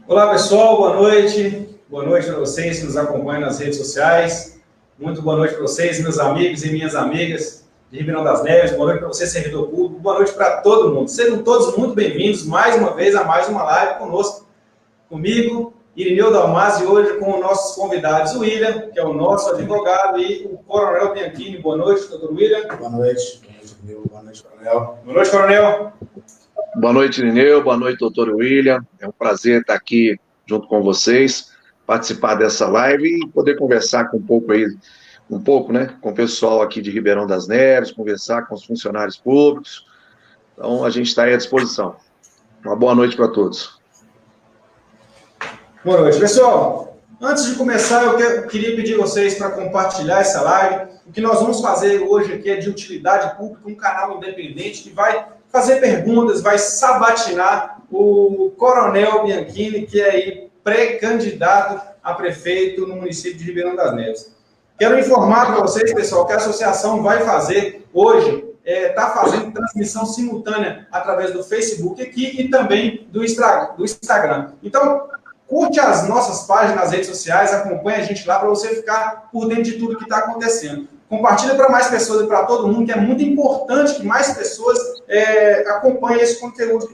Olá, pessoal, boa noite. Boa noite para vocês que nos acompanham nas redes sociais. Muito boa noite para vocês, meus amigos e minhas amigas de Ribeirão das Neves. Boa noite para você, servidor público. Boa noite para todo mundo. Sejam todos muito bem-vindos mais uma vez a mais uma live conosco. Comigo, Irineu Dalmasi, hoje com os nossos convidados, o William, que é o nosso advogado, e o Coronel Bianchini. Boa noite, doutor William. Boa noite. Boa noite, Coronel. Boa noite, Coronel. Boa noite, Irineu. Boa noite, doutor William. É um prazer estar aqui junto com vocês, participar dessa live e poder conversar com com o pessoal aqui de Ribeirão das Neves, conversar com os funcionários públicos. Então, a gente está aí à disposição. Uma boa noite para todos. Boa noite, pessoal. Antes de começar, eu queria pedir a vocês para compartilhar essa live. O que nós vamos fazer hoje aqui é de utilidade pública, um canal independente que vai fazer perguntas, vai sabatinar o Coronel Bianchini, que é aí pré-candidato a prefeito no município de Ribeirão das Neves. Quero informar para vocês, pessoal, que a associação vai fazer hoje, está fazendo transmissão simultânea através do Facebook aqui e também do Instagram. Então, curte as nossas páginas nas redes sociais, acompanhe a gente lá para você ficar por dentro de tudo que está acontecendo. Compartilha para mais pessoas e para todo mundo, que é muito importante que mais pessoas acompanhem esse conteúdo,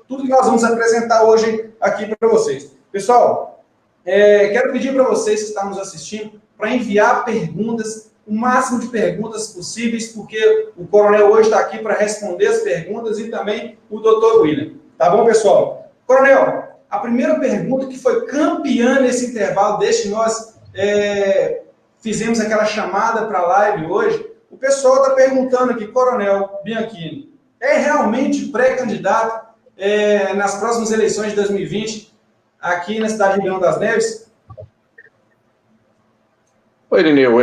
tudo que nós vamos apresentar hoje aqui para vocês. Pessoal, quero pedir para vocês que estão nos assistindo para enviar perguntas, o máximo de perguntas possíveis, porque o Coronel hoje está aqui para responder as perguntas e também o doutor William. Tá bom, pessoal? Coronel, a primeira pergunta que foi campeã nesse intervalo, desde que nós fizemos aquela chamada para a live hoje, o pessoal está perguntando aqui, Coronel Bianchini, é realmente pré-candidato nas próximas eleições de 2020 aqui na cidade de Ribeirão das Neves? Oi, Irineu,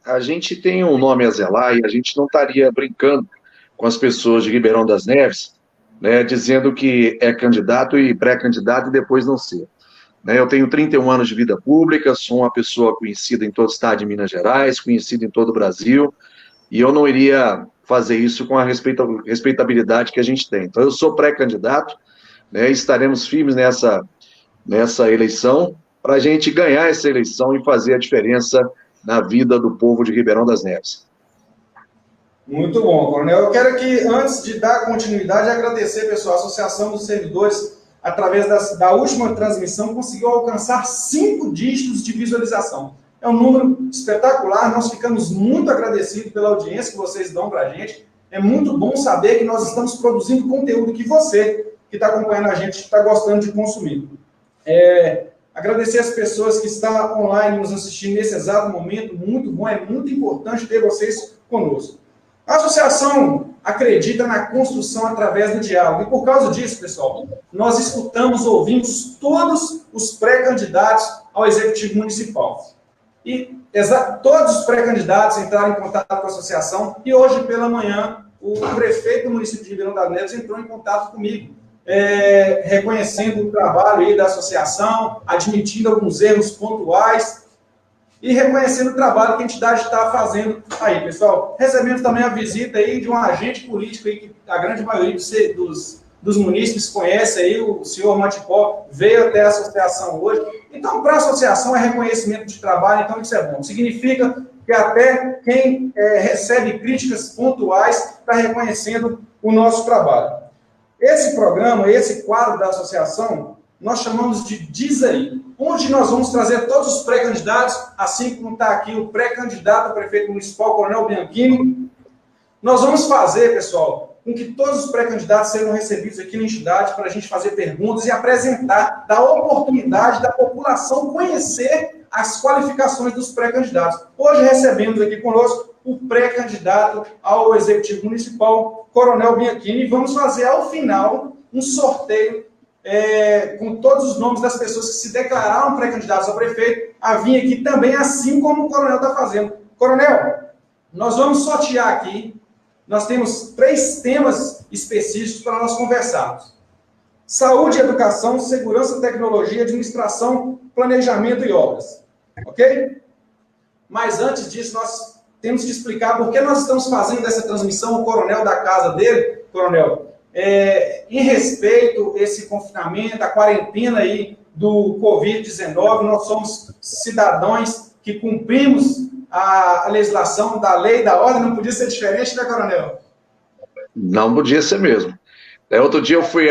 a gente tem um nome a zelar e a gente não estaria brincando com as pessoas de Ribeirão das Neves, né, dizendo que é candidato e pré-candidato e depois não ser. Eu tenho 31 anos de vida pública, sou uma pessoa conhecida em todo o estado de Minas Gerais, conhecida em todo o Brasil, e eu não iria fazer isso com a respeitabilidade que a gente tem. Então, eu sou pré-candidato, né, estaremos firmes nessa eleição, para a gente ganhar essa eleição e fazer a diferença na vida do povo de Ribeirão das Neves. Muito bom, Coronel. Eu quero que, antes de dar continuidade, agradecer, pessoal, a Associação dos Servidores, através da última transmissão, conseguiu alcançar 5 dígitos de visualização. É um número espetacular, nós ficamos muito agradecidos pela audiência que vocês dão para a gente. É muito bom saber que nós estamos produzindo conteúdo que você, que está acompanhando a gente, está gostando de consumir. Agradecer as pessoas que estão online nos assistindo nesse exato momento, muito bom, é muito importante ter vocês conosco. A associação acredita na construção através do diálogo. E por causa disso, pessoal, nós escutamos, ouvimos todos os pré-candidatos ao Executivo Municipal. E todos os pré-candidatos entraram em contato com a associação e hoje pela manhã o prefeito do município de Ribeirão das Neves entrou em contato comigo, reconhecendo o trabalho aí da associação, admitindo alguns erros pontuais, e reconhecendo o trabalho que a entidade está fazendo aí, pessoal. Recebemos também a visita aí de um agente político aí, que a grande maioria dos munícipes conhece aí, o senhor Matipó, veio até a associação hoje. Então, para a associação é reconhecimento de trabalho, então isso é bom. Significa que até quem recebe críticas pontuais está reconhecendo o nosso trabalho. Esse programa, esse quadro da associação, nós chamamos de Diz Aí, onde nós vamos trazer todos os pré-candidatos, assim como está aqui o pré-candidato a prefeito municipal, Coronel Bianchini. Nós vamos fazer, pessoal, com que todos os pré-candidatos sejam recebidos aqui na entidade para a gente fazer perguntas e apresentar, dar oportunidade da população conhecer as qualificações dos pré-candidatos. Hoje recebemos aqui conosco o pré-candidato ao Executivo Municipal, Coronel Bianchini, e vamos fazer, ao final, um sorteio com todos os nomes das pessoas que se declararam pré-candidatos a prefeito, a vir aqui também, assim como o Coronel está fazendo. Coronel, nós vamos sortear aqui, nós temos 3 temas específicos para nós conversarmos. Saúde, educação, segurança, tecnologia, administração, planejamento e obras. Ok? Mas antes disso, nós temos que explicar por que nós estamos fazendo essa transmissão, o Coronel da casa dele, Coronel, em respeito a esse confinamento, a quarentena aí do Covid-19, nós somos cidadãos que cumprimos a legislação da lei, da ordem, não podia ser diferente, né, coronel? Não podia ser mesmo. Outro dia eu fui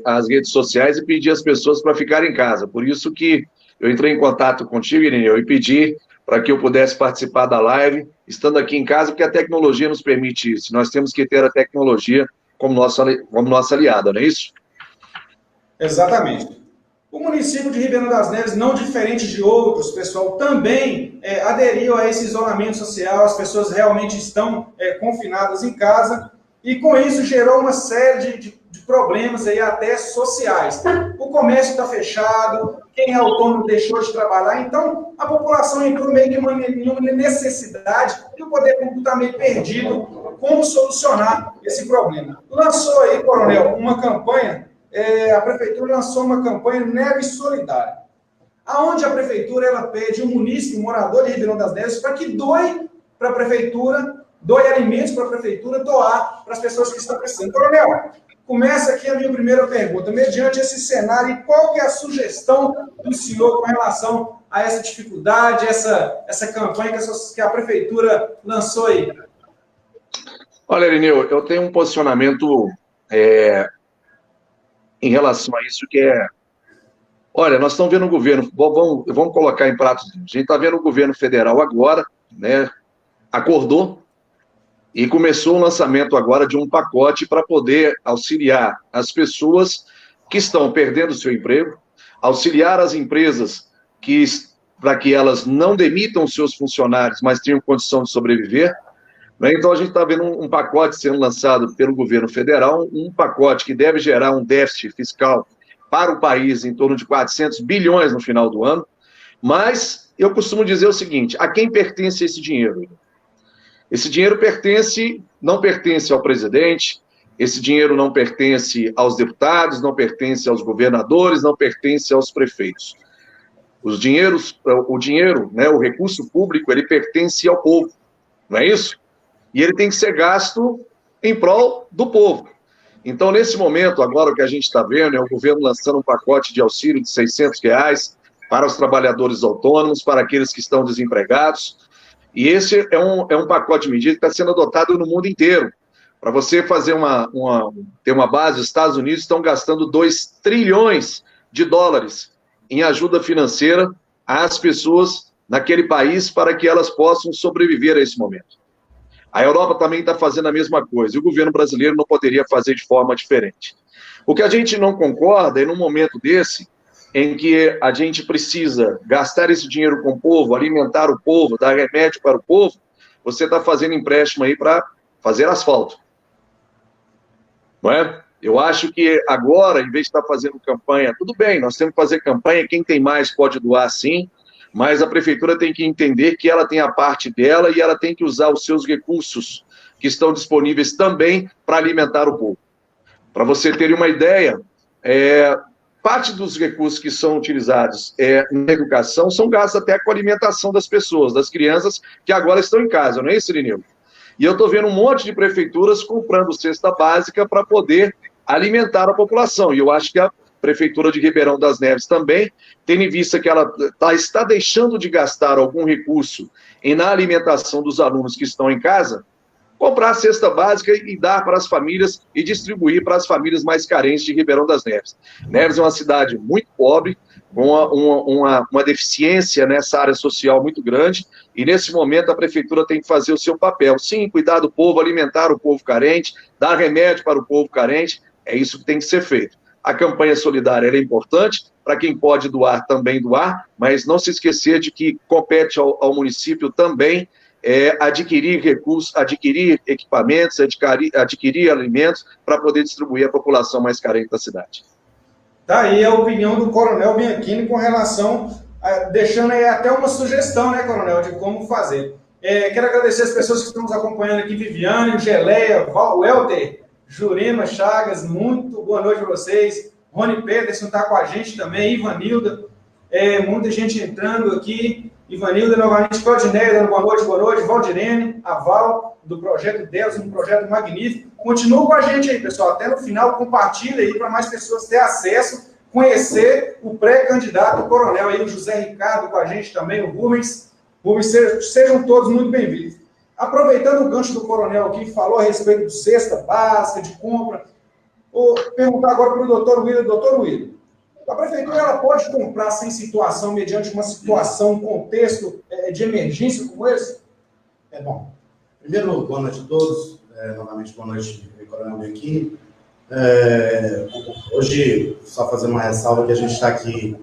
às redes sociais e pedi às pessoas para ficarem em casa. Por isso que eu entrei em contato contigo, Irineu, e pedi para que eu pudesse participar da live, estando aqui em casa, porque a tecnologia nos permite isso. Nós temos que ter a tecnologia como nossa aliada, não é isso? Exatamente. O município de Ribeirão das Neves, não diferente de outros, pessoal, também aderiu a esse isolamento social, as pessoas realmente estão confinadas em casa, e com isso gerou uma série de problemas aí até sociais. O comércio está fechado, quem é autônomo deixou de trabalhar, então a população entrou meio que em uma necessidade e o poder público está meio perdido como solucionar esse problema. Lançou aí, coronel, uma campanha, a prefeitura lançou uma campanha Neve Solidária, aonde a prefeitura ela pede um munícipe, um morador de Ribeirão das Neves, para que doe para a prefeitura, doe alimentos para a prefeitura doar para as pessoas que estão precisando. Coronel, começa aqui a minha primeira pergunta. Mediante esse cenário, qual que é a sugestão do senhor com relação a essa dificuldade, essa campanha que a prefeitura lançou aí? Olha, Irineu, eu tenho um posicionamento em relação a isso que é... Olha, nós estamos vendo o governo, vamos colocar em pratos, a gente está vendo o governo federal agora, né, acordou e começou o lançamento agora de um pacote para poder auxiliar as pessoas que estão perdendo seu emprego, auxiliar as empresas para que elas não demitam seus funcionários, mas tenham condição de sobreviver. Então, a gente está vendo um pacote sendo lançado pelo governo federal, um pacote que deve gerar um déficit fiscal para o país em torno de 400 bilhões no final do ano, mas eu costumo dizer o seguinte, a quem pertence esse dinheiro? Esse dinheiro não pertence ao presidente, esse dinheiro não pertence aos deputados, não pertence aos governadores, não pertence aos prefeitos. O dinheiro, né, o recurso público, ele pertence ao povo, não é isso? E ele tem que ser gasto em prol do povo. Então, nesse momento, agora o que a gente está vendo é o governo lançando um pacote de auxílio de R$600 para os trabalhadores autônomos, para aqueles que estão desempregados. E esse é um pacote de medidas que está sendo adotado no mundo inteiro. Para você fazer ter uma base, os Estados Unidos estão gastando 2 trilhões de dólares em ajuda financeira às pessoas naquele país para que elas possam sobreviver a esse momento. A Europa também está fazendo a mesma coisa, e o governo brasileiro não poderia fazer de forma diferente. O que a gente não concorda é, num momento desse, em que a gente precisa gastar esse dinheiro com o povo, alimentar o povo, dar remédio para o povo, você está fazendo empréstimo aí para fazer asfalto. Não é? Eu acho que agora, em vez de estar fazendo campanha, tudo bem, nós temos que fazer campanha, quem tem mais pode doar sim, mas a prefeitura tem que entender que ela tem a parte dela e ela tem que usar os seus recursos que estão disponíveis também para alimentar o povo. Para você ter uma ideia, parte dos recursos que são utilizados na educação são gastos até com a alimentação das pessoas, das crianças que agora estão em casa, não é isso, Irineu? E eu estou vendo um monte de prefeituras comprando cesta básica para poder alimentar a população. E eu acho que a Prefeitura de Ribeirão das Neves também, tendo em vista que ela está deixando de gastar algum recurso na alimentação dos alunos que estão em casa, comprar a cesta básica e dar para as famílias e distribuir para as famílias mais carentes de Ribeirão das Neves. Neves é uma cidade muito pobre, com uma deficiência nessa área social muito grande, e nesse momento a prefeitura tem que fazer o seu papel. Sim, cuidar do povo, alimentar o povo carente, dar remédio para o povo carente, é isso que tem que ser feito. A campanha solidária é importante, para quem pode doar, também doar, mas não se esquecer de que compete ao município também adquirir recursos, adquirir equipamentos, adquirir alimentos para poder distribuir à população mais carente da cidade. Daí a opinião do Coronel Bianchini com relação, deixando aí até uma sugestão, né, Coronel, de como fazer. Quero agradecer as pessoas que estão nos acompanhando aqui, Viviane, Geleia, Welter, Jurema Chagas, muito boa noite para vocês. Rony Peterson está com a gente também, Ivanilda, muita gente entrando aqui. Ivanilda, novamente, Claudineia, dando boa noite, Valdirene, a Val, do Projeto Deus, um projeto magnífico. Continua com a gente aí, pessoal, até no final, compartilha aí para mais pessoas terem acesso, conhecer o pré-candidato coronel aí, o José Ricardo com a gente também, o Rubens. Rubens, sejam todos muito bem-vindos. Aproveitando o gancho do coronel aqui, falou a respeito de cesta básica, de compra, vou perguntar agora para o doutor William. Doutor William, a prefeitura ela pode comprar sem situação, mediante uma situação, um contexto de emergência como esse? Bom, primeiro, boa noite a todos. Novamente, boa noite, Coronel Bianchini. Hoje, só fazer uma ressalva que a gente está aqui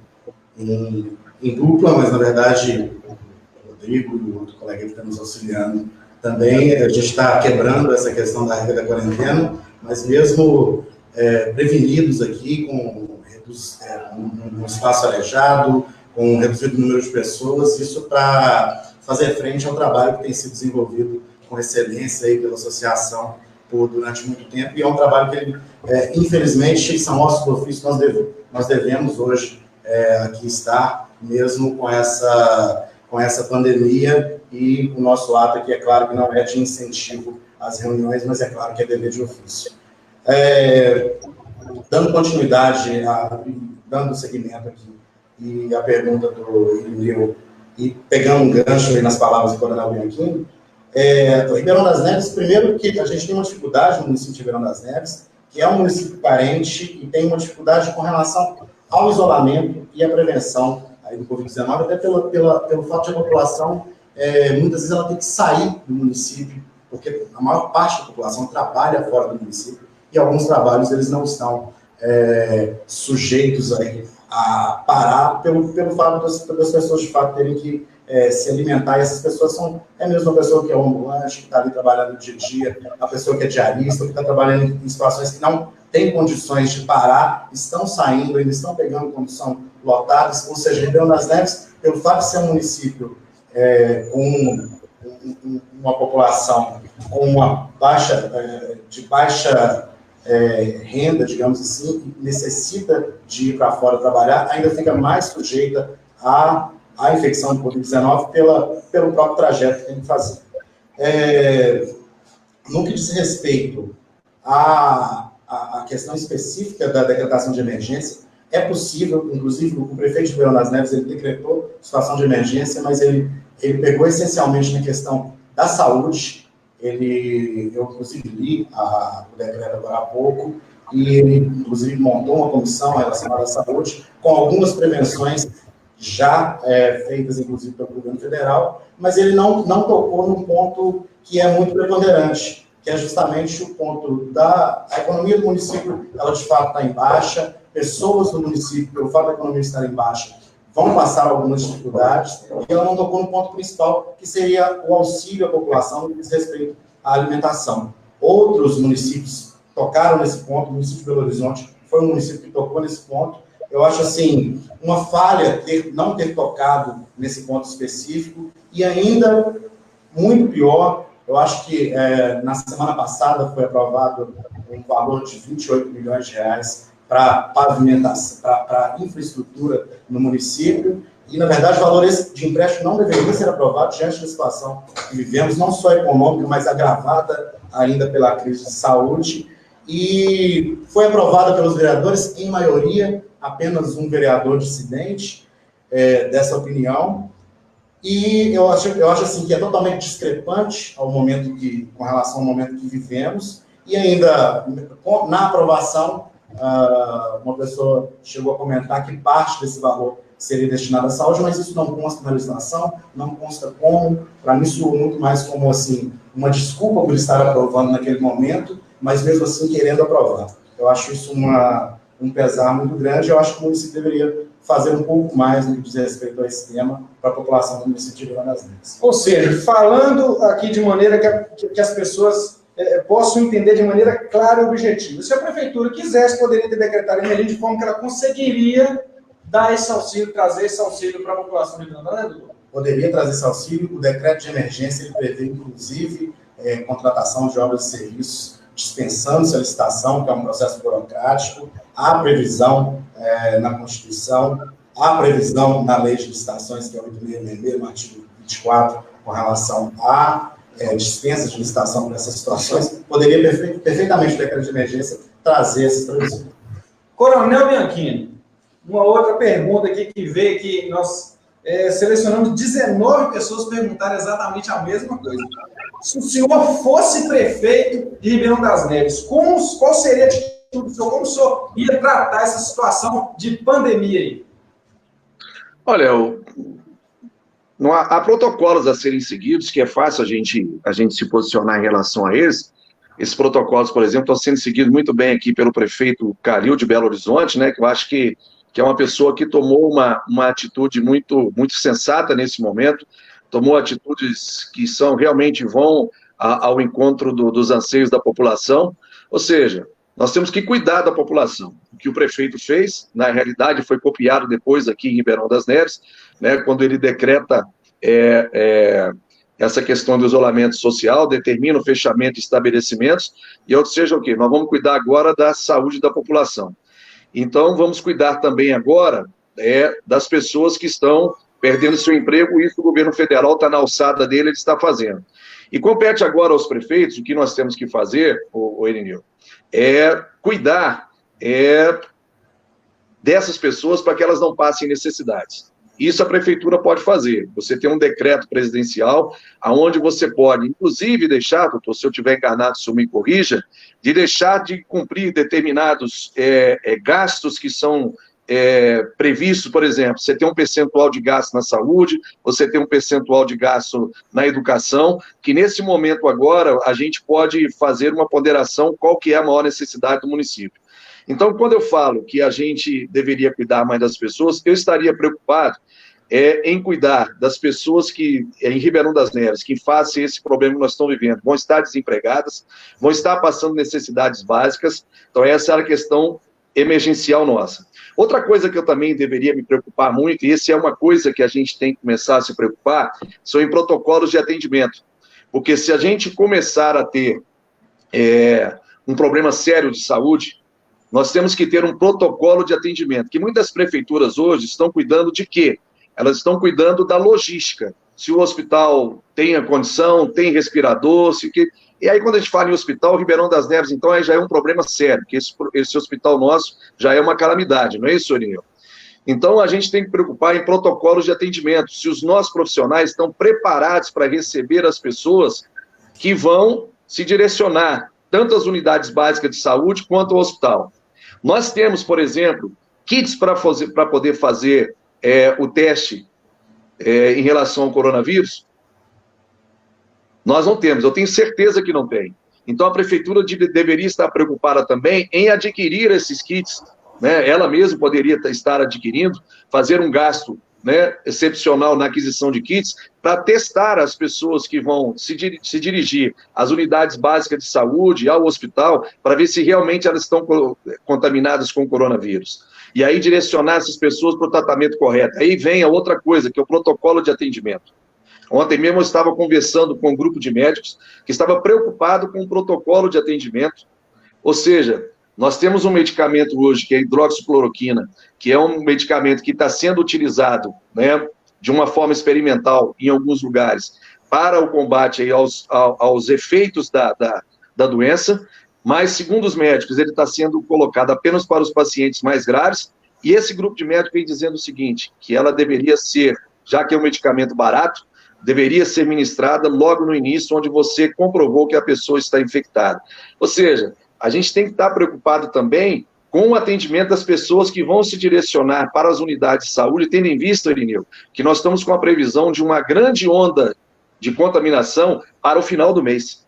em dupla, mas, na verdade, o Rodrigo e o outro colega que está nos auxiliando também, a gente está quebrando essa questão da regra da quarentena, mas mesmo prevenidos aqui, com um espaço arejado, com um reduzido número de pessoas, isso para fazer frente ao trabalho que tem sido desenvolvido com excelência aí pela associação durante muito tempo, e é um trabalho que, infelizmente, são nossos ofícios, nós devemos hoje aqui estar, mesmo com essa pandemia, e o nosso ato aqui, é claro que não é de incentivo às reuniões, mas é claro que é dever de ofício. Dando continuidade, dando seguimento aqui, e a pergunta do Irineu, e pegando um gancho aí nas palavras do Coronel Bianchini, Ribeirão das Neves, primeiro que a gente tem uma dificuldade no município de Ribeirão das Neves, que é um município carente e tem uma dificuldade com relação ao isolamento e à prevenção aí do Covid-19, até pelo fato de a população, muitas vezes ela tem que sair do município, porque a maior parte da população trabalha fora do município, e alguns trabalhos eles não estão sujeitos a parar pelo fato das pessoas, de fato, terem que se alimentar, e essas pessoas é mesmo a pessoa que é ambulante, que está ali trabalhando no dia a dia, a pessoa que é diarista, que está trabalhando em situações que não tem condições de parar, estão saindo, ainda estão pegando condição lotadas, ou seja, Ribeirão das Neves, pelo fato de ser um município com uma população com uma de baixa renda, digamos assim, necessita de ir para fora trabalhar, ainda fica mais sujeita à infecção de Covid-19 pelo próprio trajeto que tem que fazer. No que diz respeito à questão específica da decretação de emergência, é possível, inclusive o prefeito de Ribeirão das Neves, ele decretou situação de emergência, mas ele pegou essencialmente na questão da saúde. Eu, inclusive, li o decreto agora há pouco, e ele, inclusive, montou uma comissão relacionada à saúde, com algumas prevenções já feitas, inclusive, pelo governo federal, mas ele não tocou num ponto que é muito preponderante, que é justamente o ponto da economia do município. Ela, de fato, está em baixa, pessoas do município, pelo fato da economia estar em baixa, vão passar algumas dificuldades, e ela não tocou no ponto principal, que seria o auxílio à população no que diz respeito à alimentação. Outros municípios tocaram nesse ponto, o município de Belo Horizonte foi um município que tocou nesse ponto. Eu acho, assim, uma falha não ter tocado nesse ponto específico, e ainda, muito pior, eu acho que na semana passada foi aprovado um valor de 28 milhões de reais para pavimentação, para infraestrutura no município, e, na verdade, o valor de empréstimo não deveria ser aprovado diante da situação que vivemos, não só econômica, mas agravada ainda pela crise de saúde, e foi aprovada pelos vereadores, em maioria, apenas um vereador dissidente dessa opinião, e eu acho assim, que é totalmente discrepante com relação ao momento que vivemos, e ainda, na aprovação, uma pessoa chegou a comentar que parte desse valor seria destinado à saúde, mas isso não consta na legislação, não consta como. Para mim, soou muito mais como, assim, uma desculpa por estar aprovando naquele momento, mas mesmo assim querendo aprovar. Eu acho isso um pesar muito grande. Eu acho que o município deveria fazer um pouco mais no que diz respeito a esse tema para a população do município de Ribeirão das Neves. Ou seja, falando aqui de maneira que as pessoas possam entender de maneira clara e objetiva. Se a prefeitura quisesse, poderia ter decretado emergência de forma que ela conseguiria dar esse auxílio, trazer esse auxílio para a população de Ribeirão das Neves? Poderia trazer esse auxílio. O decreto de emergência ele prevê, inclusive, contratação de obras e serviços, dispensando-se a licitação, que é um processo burocrático. Há previsão na Constituição Há previsão na lei de licitações, que é o 866, no artigo 24, com relação a dispensa de licitação para essas situações. Poderia perfeitamente o decreto de emergência trazer essas previsões. Coronel Bianchini, uma outra pergunta aqui que veio, que nós selecionamos 19 pessoas perguntaram exatamente a mesma coisa. Se o senhor fosse prefeito de Ribeirão das Neves, qual seria a atitude do senhor? Como o senhor ia tratar essa situação de pandemia aí? Olha, não há protocolos a serem seguidos, que é fácil a gente se posicionar em relação a eles. Esses protocolos, por exemplo, estão sendo seguidos muito bem aqui pelo prefeito Calil de Belo Horizonte, né, que eu acho que é uma pessoa que tomou uma atitude muito sensata nesse momento, tomou atitudes que realmente vão ao encontro dos anseios da população. Ou seja, nós temos que cuidar da população. O que o prefeito fez, na realidade, foi copiado depois aqui em Ribeirão das Neves, né, quando ele decreta essa questão do isolamento social, determina o fechamento de estabelecimentos, ou seja, o quê? Nós vamos cuidar agora da saúde da população. Então, vamos cuidar também agora das pessoas que estão perdendo seu emprego, e isso o governo federal está na alçada dele, ele está fazendo. E compete agora aos prefeitos, o que nós temos que fazer, Irineu, é cuidar dessas pessoas para que elas não passem necessidades. Isso a prefeitura pode fazer. Você tem um decreto presidencial onde você pode, inclusive, deixar, doutor, se eu estiver enganado, se eu me corrija, de deixar de cumprir determinados gastos que são previstos. Por exemplo, você tem um percentual de gasto na saúde, você tem um percentual de gasto na educação, que nesse momento agora a gente pode fazer uma ponderação qual que é a maior necessidade do município. Então, quando eu falo que a gente deveria cuidar mais das pessoas, eu estaria preocupado em cuidar das pessoas que, em Ribeirão das Neves, que face esse problema que nós estamos vivendo, vão estar desempregadas, vão estar passando necessidades básicas. Então, essa era a questão emergencial nossa. Outra coisa que eu também deveria me preocupar muito, e essa é uma coisa que a gente tem que começar a se preocupar, são em protocolos de atendimento. Porque se a gente começar a ter um problema sério de saúde, nós temos que ter um protocolo de atendimento, que muitas prefeituras hoje estão cuidando de quê? Elas estão cuidando da logística. Se o hospital tem a condição, tem respirador, e aí quando a gente fala em hospital, Ribeirão das Neves, então aí já é um problema sério, porque esse hospital nosso já é uma calamidade, não é isso, Sorinho? Então a gente tem que preocupar em protocolos de atendimento, se os nossos profissionais estão preparados para receber as pessoas que vão se direcionar, tanto às unidades básicas de saúde quanto ao hospital. Nós temos, por exemplo, kits para poder fazer o teste em relação ao coronavírus? Nós não temos, eu tenho certeza que não tem. Então, a prefeitura deveria estar preocupada também em adquirir esses kits, né? Ela mesma poderia estar adquirindo, fazer um gasto, né, excepcional na aquisição de kits, para testar as pessoas que vão se dirigir às unidades básicas de saúde, ao hospital, para ver se realmente elas estão contaminadas com o coronavírus. E aí direcionar essas pessoas para o tratamento correto. Aí vem a outra coisa, que é o protocolo de atendimento. Ontem mesmo eu estava conversando com um grupo de médicos que estava preocupado com o protocolo de atendimento. Ou seja, nós temos um medicamento hoje, que é a hidroxicloroquina, que é um medicamento que está sendo utilizado, né, de uma forma experimental em alguns lugares para o combate aí aos efeitos da doença, mas, segundo os médicos, ele está sendo colocado apenas para os pacientes mais graves, e esse grupo de médicos vem dizendo o seguinte, que ela deveria ser, já que é um medicamento barato, deveria ser ministrada logo no início, onde você comprovou que a pessoa está infectada. Ou seja, a gente tem que estar preocupado também com o atendimento das pessoas que vão se direcionar para as unidades de saúde, tendo em vista, Irineu, que nós estamos com a previsão de uma grande onda de contaminação para o final do mês.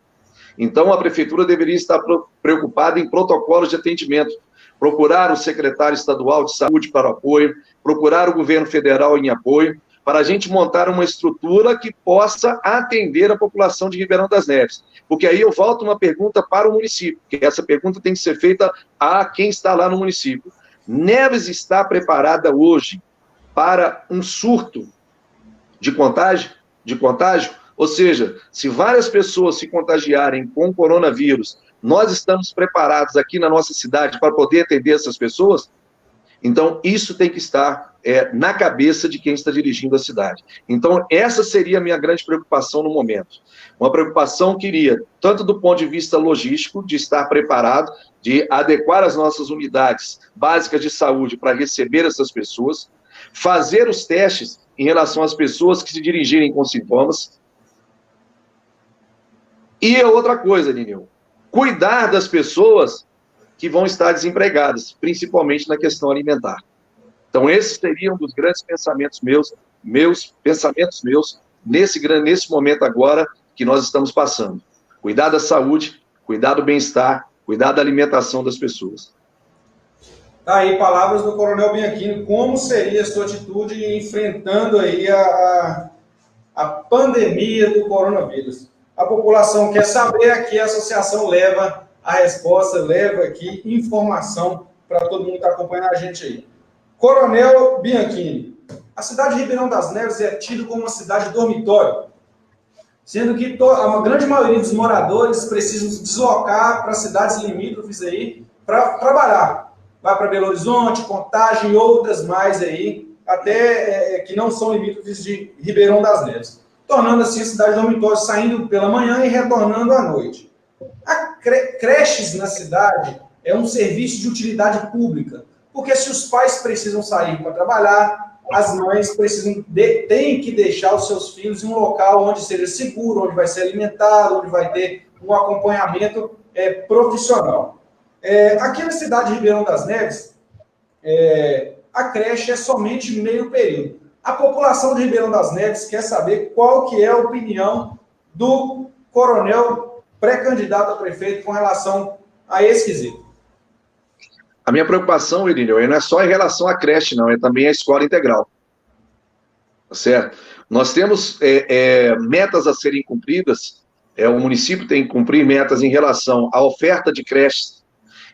Então, a prefeitura deveria estar preocupada em protocolos de atendimento, procurar o secretário estadual de saúde para o apoio, procurar o governo federal em apoio, para a gente montar uma estrutura que possa atender a população de Ribeirão das Neves. Porque aí eu volto uma pergunta para o município, que essa pergunta tem que ser feita a quem está lá no município. Neves está preparada hoje para um surto de contágio? Ou seja, se várias pessoas se contagiarem com coronavírus, nós estamos preparados aqui na nossa cidade para poder atender essas pessoas? Então, isso tem que estar na cabeça de quem está dirigindo a cidade. Então, essa seria a minha grande preocupação no momento. Uma preocupação que iria, tanto do ponto de vista logístico, de estar preparado, de adequar as nossas unidades básicas de saúde para receber essas pessoas, fazer os testes em relação às pessoas que se dirigirem com sintomas. E outra coisa, Ninil, cuidar das pessoas que vão estar desempregadas, principalmente na questão alimentar. Então, esse seria um dos grandes pensamentos meus, nesse momento agora que nós estamos passando. Cuidar da saúde, cuidar do bem-estar, cuidar da alimentação das pessoas. Tá aí, palavras do Coronel Bianchini. Como seria a sua atitude enfrentando aí a pandemia do coronavírus? A população quer saber, aqui a associação leva a resposta, leva aqui informação para todo mundo que está acompanhando a gente aí. Coronel Bianchini, a cidade de Ribeirão das Neves é tida como uma cidade dormitório, sendo que a grande maioria dos moradores precisam se deslocar para cidades limítrofes aí para trabalhar. Vai para Belo Horizonte, Contagem e outras mais aí, até que não são limítrofes de Ribeirão das Neves, tornando assim a cidade dormitório, saindo pela manhã e retornando à noite. A creches na cidade é um serviço de utilidade pública, porque se os pais precisam sair para trabalhar, as mães têm que deixar os seus filhos em um local onde seja seguro, onde vai ser alimentado, onde vai ter um acompanhamento profissional. Aqui na cidade de Ribeirão das Neves, a creche é somente meio período. A população de Ribeirão das Neves quer saber qual que é a opinião do coronel pré-candidato a prefeito com relação a esse quesito. A minha preocupação, Irineu, não é só em relação à creche, não, é também a escola integral. Tá certo? Nós temos metas a serem cumpridas, o município tem que cumprir metas em relação à oferta de creches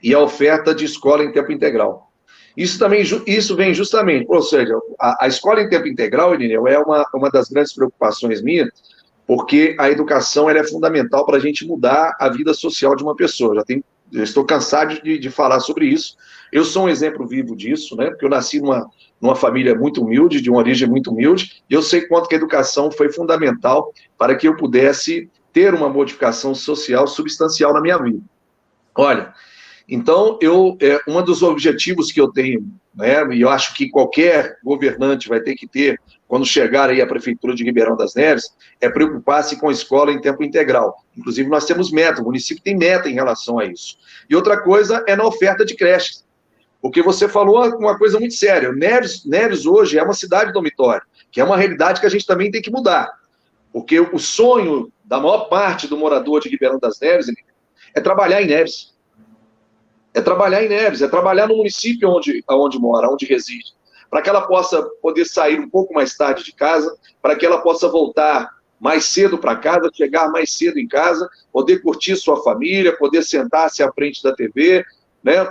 e à oferta de escola em tempo integral. Isso vem justamente, ou seja, a escola em tempo integral, Irineu, é uma das grandes preocupações minhas, porque a educação ela é fundamental para a gente mudar a vida social de uma pessoa. Eu estou cansado de falar sobre isso. Eu sou um exemplo vivo disso, né? Porque eu nasci numa família muito humilde, de uma origem muito humilde, e eu sei quanto que a educação foi fundamental para que eu pudesse ter uma modificação social substancial na minha vida. Olha, então, um dos objetivos que eu tenho, né, e eu acho que qualquer governante vai ter que ter, quando chegar aí à Prefeitura de Ribeirão das Neves, é preocupar-se com a escola em tempo integral. Inclusive, nós temos meta, o município tem meta em relação a isso. E outra coisa é na oferta de creches. Porque você falou uma coisa muito séria. Neves hoje é uma cidade dormitório, que é uma realidade que a gente também tem que mudar. Porque o sonho da maior parte do morador de Ribeirão das Neves é trabalhar em Neves. É trabalhar no município onde mora, onde reside, para que ela possa poder sair um pouco mais tarde de casa, para que ela possa voltar mais cedo para casa, chegar mais cedo em casa, poder curtir sua família, poder sentar-se à frente da TV, né?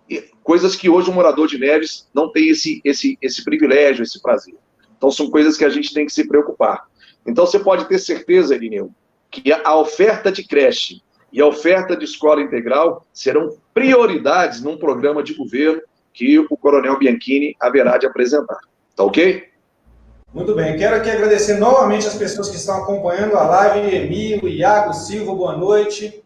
E coisas que hoje o morador de Neves não tem esse privilégio, esse prazer. Então são coisas que a gente tem que se preocupar. Então você pode ter certeza, Irineu, que a oferta de creche e a oferta de escola integral serão prioridades num programa de governo que o Coronel Bianchini haverá de apresentar. Tá ok? Muito bem. Quero aqui agradecer novamente as pessoas que estão acompanhando a live. Emil, Iago, Silva, boa noite.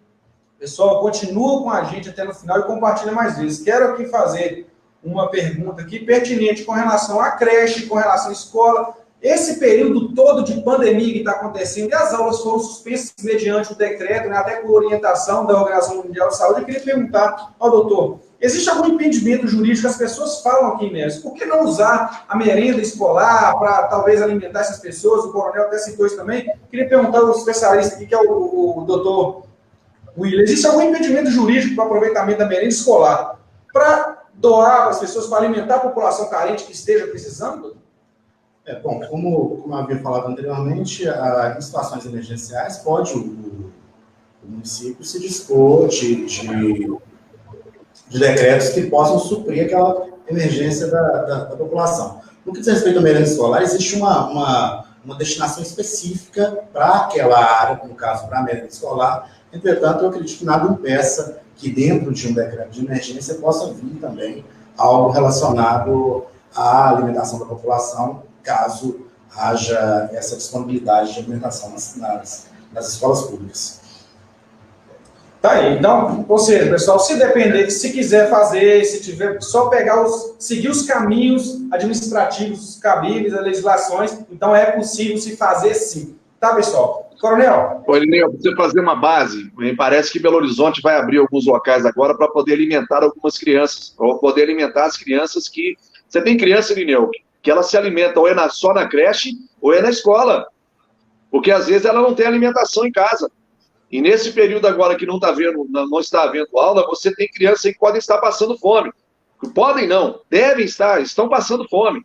Pessoal, continua com a gente até no final e compartilha mais vezes. Quero aqui fazer uma pergunta aqui pertinente com relação à creche, com relação à escola. Esse período todo de pandemia que está acontecendo, e as aulas foram suspensas mediante o decreto, né, até por orientação da Organização Mundial de Saúde, eu queria perguntar ao doutor, existe algum impedimento jurídico? As pessoas falam aqui em Neves, por que não usar a merenda escolar para talvez alimentar essas pessoas? O coronel até citou isso também. Eu queria perguntar ao especialista aqui, que é o doutor Will, existe algum impedimento jurídico para o aproveitamento da merenda escolar para doar as pessoas, para alimentar a população carente que esteja precisando? Bom, como eu havia falado anteriormente, em situações emergenciais, pode o município se dispor de decretos que possam suprir aquela emergência da população. No que diz respeito à merenda escolar, existe uma destinação específica para aquela área, no caso, para a merenda escolar. Entretanto, eu acredito que nada impeça que dentro de um decreto de emergência possa vir também algo relacionado à alimentação da população, caso haja essa disponibilidade de alimentação nas escolas públicas. Tá aí. Então, ou seja, pessoal, se depender, se quiser fazer, se tiver, só pegar seguir os caminhos administrativos cabíveis, as legislações, então é possível se fazer sim. Tá, pessoal? Coronel? Oi, Lineu, você fazer uma base, me parece que Belo Horizonte vai abrir alguns locais agora para poder alimentar algumas crianças, para poder alimentar as crianças que... Você tem criança, Lineu, que ela se alimenta ou é só na creche ou é na escola, porque às vezes ela não tem alimentação em casa. E nesse período agora que não está havendo aula, você tem crianças que podem estar passando fome. Podem não, devem estar, estão passando fome.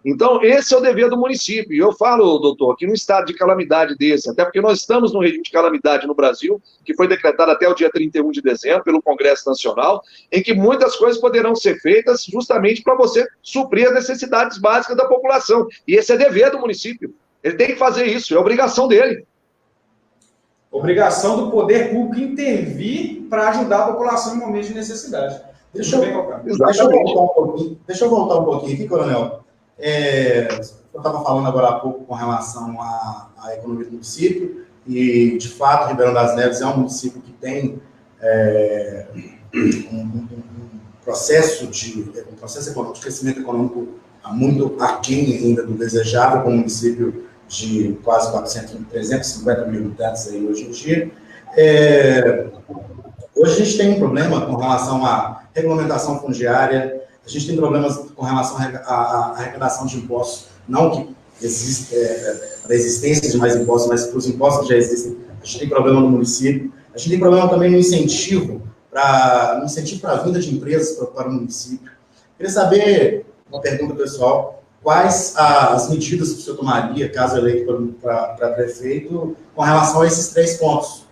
Então, esse é o dever do município. E eu falo, doutor, que num estado de calamidade desse, até porque nós estamos num regime de calamidade no Brasil, que foi decretado até o dia 31 de dezembro pelo Congresso Nacional, em que muitas coisas poderão ser feitas justamente para você suprir as necessidades básicas da população. E esse é dever do município. Ele tem que fazer isso, é obrigação dele. Obrigação do poder público intervir para ajudar a população em momentos de necessidade. Deixa eu voltar um pouquinho aqui, Coronel. Eu estava falando agora há pouco com relação à economia do município, e, de fato, Ribeirão das Neves é um município que tem um processo econômico, de crescimento econômico muito aquém ainda do desejável, com um município de quase 350 mil habitantes aí hoje em dia. Hoje a gente tem um problema com relação à regulamentação fundiária, a gente tem problemas com relação à arrecadação de impostos, não que existe a existência de mais impostos, mas para os impostos que já existem, a gente tem problema no município, a gente tem problema também no incentivo para a vinda de empresas para o município. Queria saber, uma pergunta pessoal, quais as medidas que o senhor tomaria, caso eleito para prefeito, com relação a esses 3 pontos?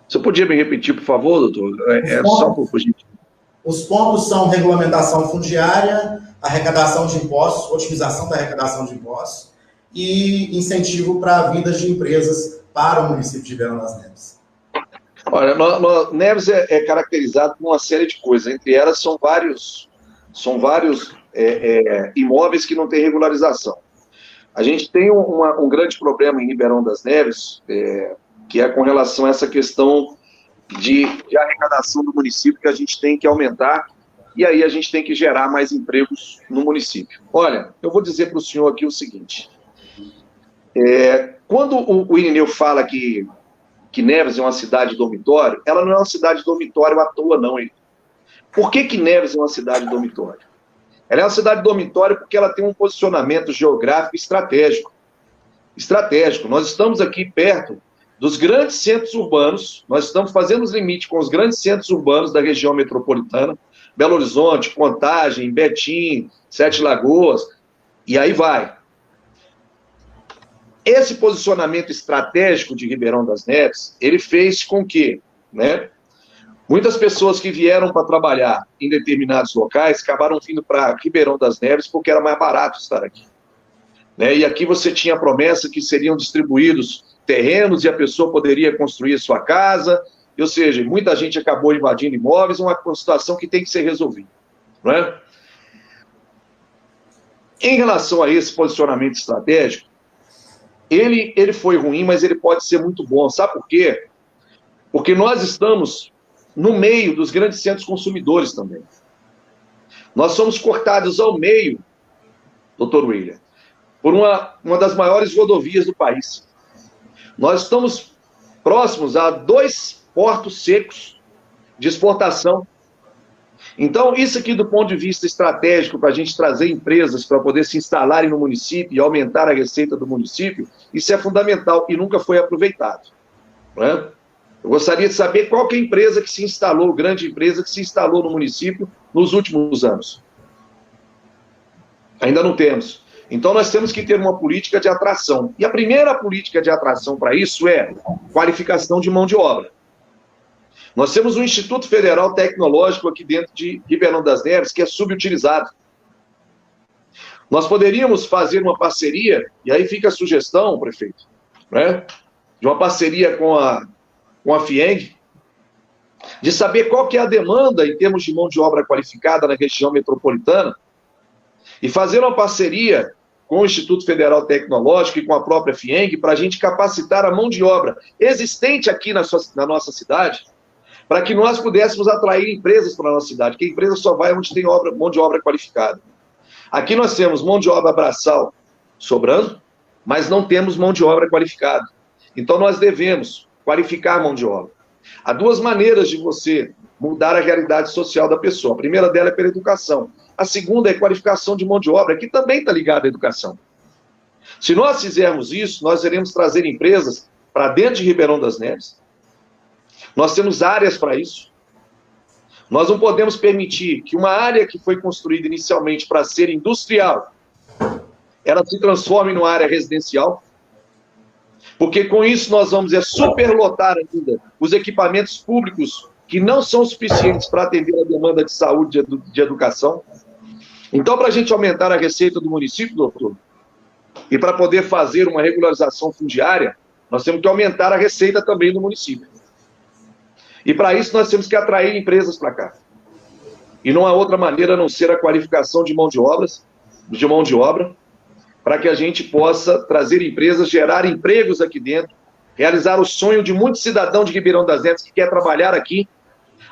Você podia me repetir, por favor, doutor? Só por fugir. Os pontos são regulamentação fundiária, arrecadação de impostos, otimização da arrecadação de impostos e incentivo para vindas de empresas para o município de Ribeirão das Neves. Olha, Neves é caracterizado por uma série de coisas. Entre elas, são vários imóveis que não têm regularização. A gente tem um grande problema em Ribeirão das Neves, que é com relação a essa questão de arrecadação do município, que a gente tem que aumentar, e aí a gente tem que gerar mais empregos no município. Olha, eu vou dizer para o senhor aqui o seguinte, quando o Irineu fala que Neves é uma cidade dormitório, ela não é uma cidade dormitório à toa, não. Por que Neves é uma cidade dormitório? Ela é uma cidade dormitório porque ela tem um posicionamento geográfico estratégico. Nós estamos aqui perto dos grandes centros urbanos, nós estamos fazendo os limites com os grandes centros urbanos da região metropolitana, Belo Horizonte, Contagem, Betim, Sete Lagoas, e aí vai. Esse posicionamento estratégico de Ribeirão das Neves, ele fez com que, muitas pessoas que vieram para trabalhar em determinados locais acabaram vindo para Ribeirão das Neves porque era mais barato estar aqui. E aqui você tinha a promessa que seriam distribuídos terrenos e a pessoa poderia construir sua casa, ou seja, muita gente acabou invadindo imóveis, uma situação que tem que ser resolvida. Em relação a esse posicionamento estratégico, ele foi ruim, mas ele pode ser muito bom. Sabe por quê? Porque nós estamos no meio dos grandes centros consumidores também. Nós somos cortados ao meio, doutor William, por uma das maiores rodovias do país. Nós estamos próximos a 2 portos secos de exportação. Então, isso aqui do ponto de vista estratégico, para a gente trazer empresas para poder se instalarem no município e aumentar a receita do município, isso é fundamental e nunca foi aproveitado. Eu gostaria de saber qual que é a empresa que se instalou, grande empresa que se instalou no município nos últimos anos. Ainda não temos. Então, nós temos que ter uma política de atração. E a primeira política de atração para isso é qualificação de mão de obra. Nós temos um Instituto Federal Tecnológico aqui dentro de Ribeirão das Neves, que é subutilizado. Nós poderíamos fazer uma parceria, e aí fica a sugestão, prefeito, de uma parceria com a FIENG, de saber qual que é a demanda em termos de mão de obra qualificada na região metropolitana e fazer uma parceria com o Instituto Federal Tecnológico e com a própria FIENG para a gente capacitar a mão de obra existente aqui na nossa cidade, para que nós pudéssemos atrair empresas para a nossa cidade, porque a empresa só vai onde tem mão de obra qualificada. Aqui nós temos mão de obra braçal sobrando, mas não temos mão de obra qualificada. Então nós devemos qualificar a mão de obra. Há duas maneiras de você mudar a realidade social da pessoa. A primeira dela é pela educação. A segunda é qualificação de mão de obra, que também está ligada à educação. Se nós fizermos isso, nós iremos trazer empresas para dentro de Ribeirão das Neves. Nós temos áreas para isso. Nós não podemos permitir que uma área que foi construída inicialmente para ser industrial, ela se transforme numa área residencial, porque com isso nós vamos superlotar ainda os equipamentos públicos que não são suficientes para atender a demanda de saúde e de educação. Então, para a gente aumentar a receita do município, doutor, e para poder fazer uma regularização fundiária, nós temos que aumentar a receita também do município. E para isso nós temos que atrair empresas para cá. E não há outra maneira a não ser a qualificação de mão de obra, para que a gente possa trazer empresas, gerar empregos aqui dentro, realizar o sonho de muitos cidadãos de Ribeirão das Neves que quer trabalhar aqui,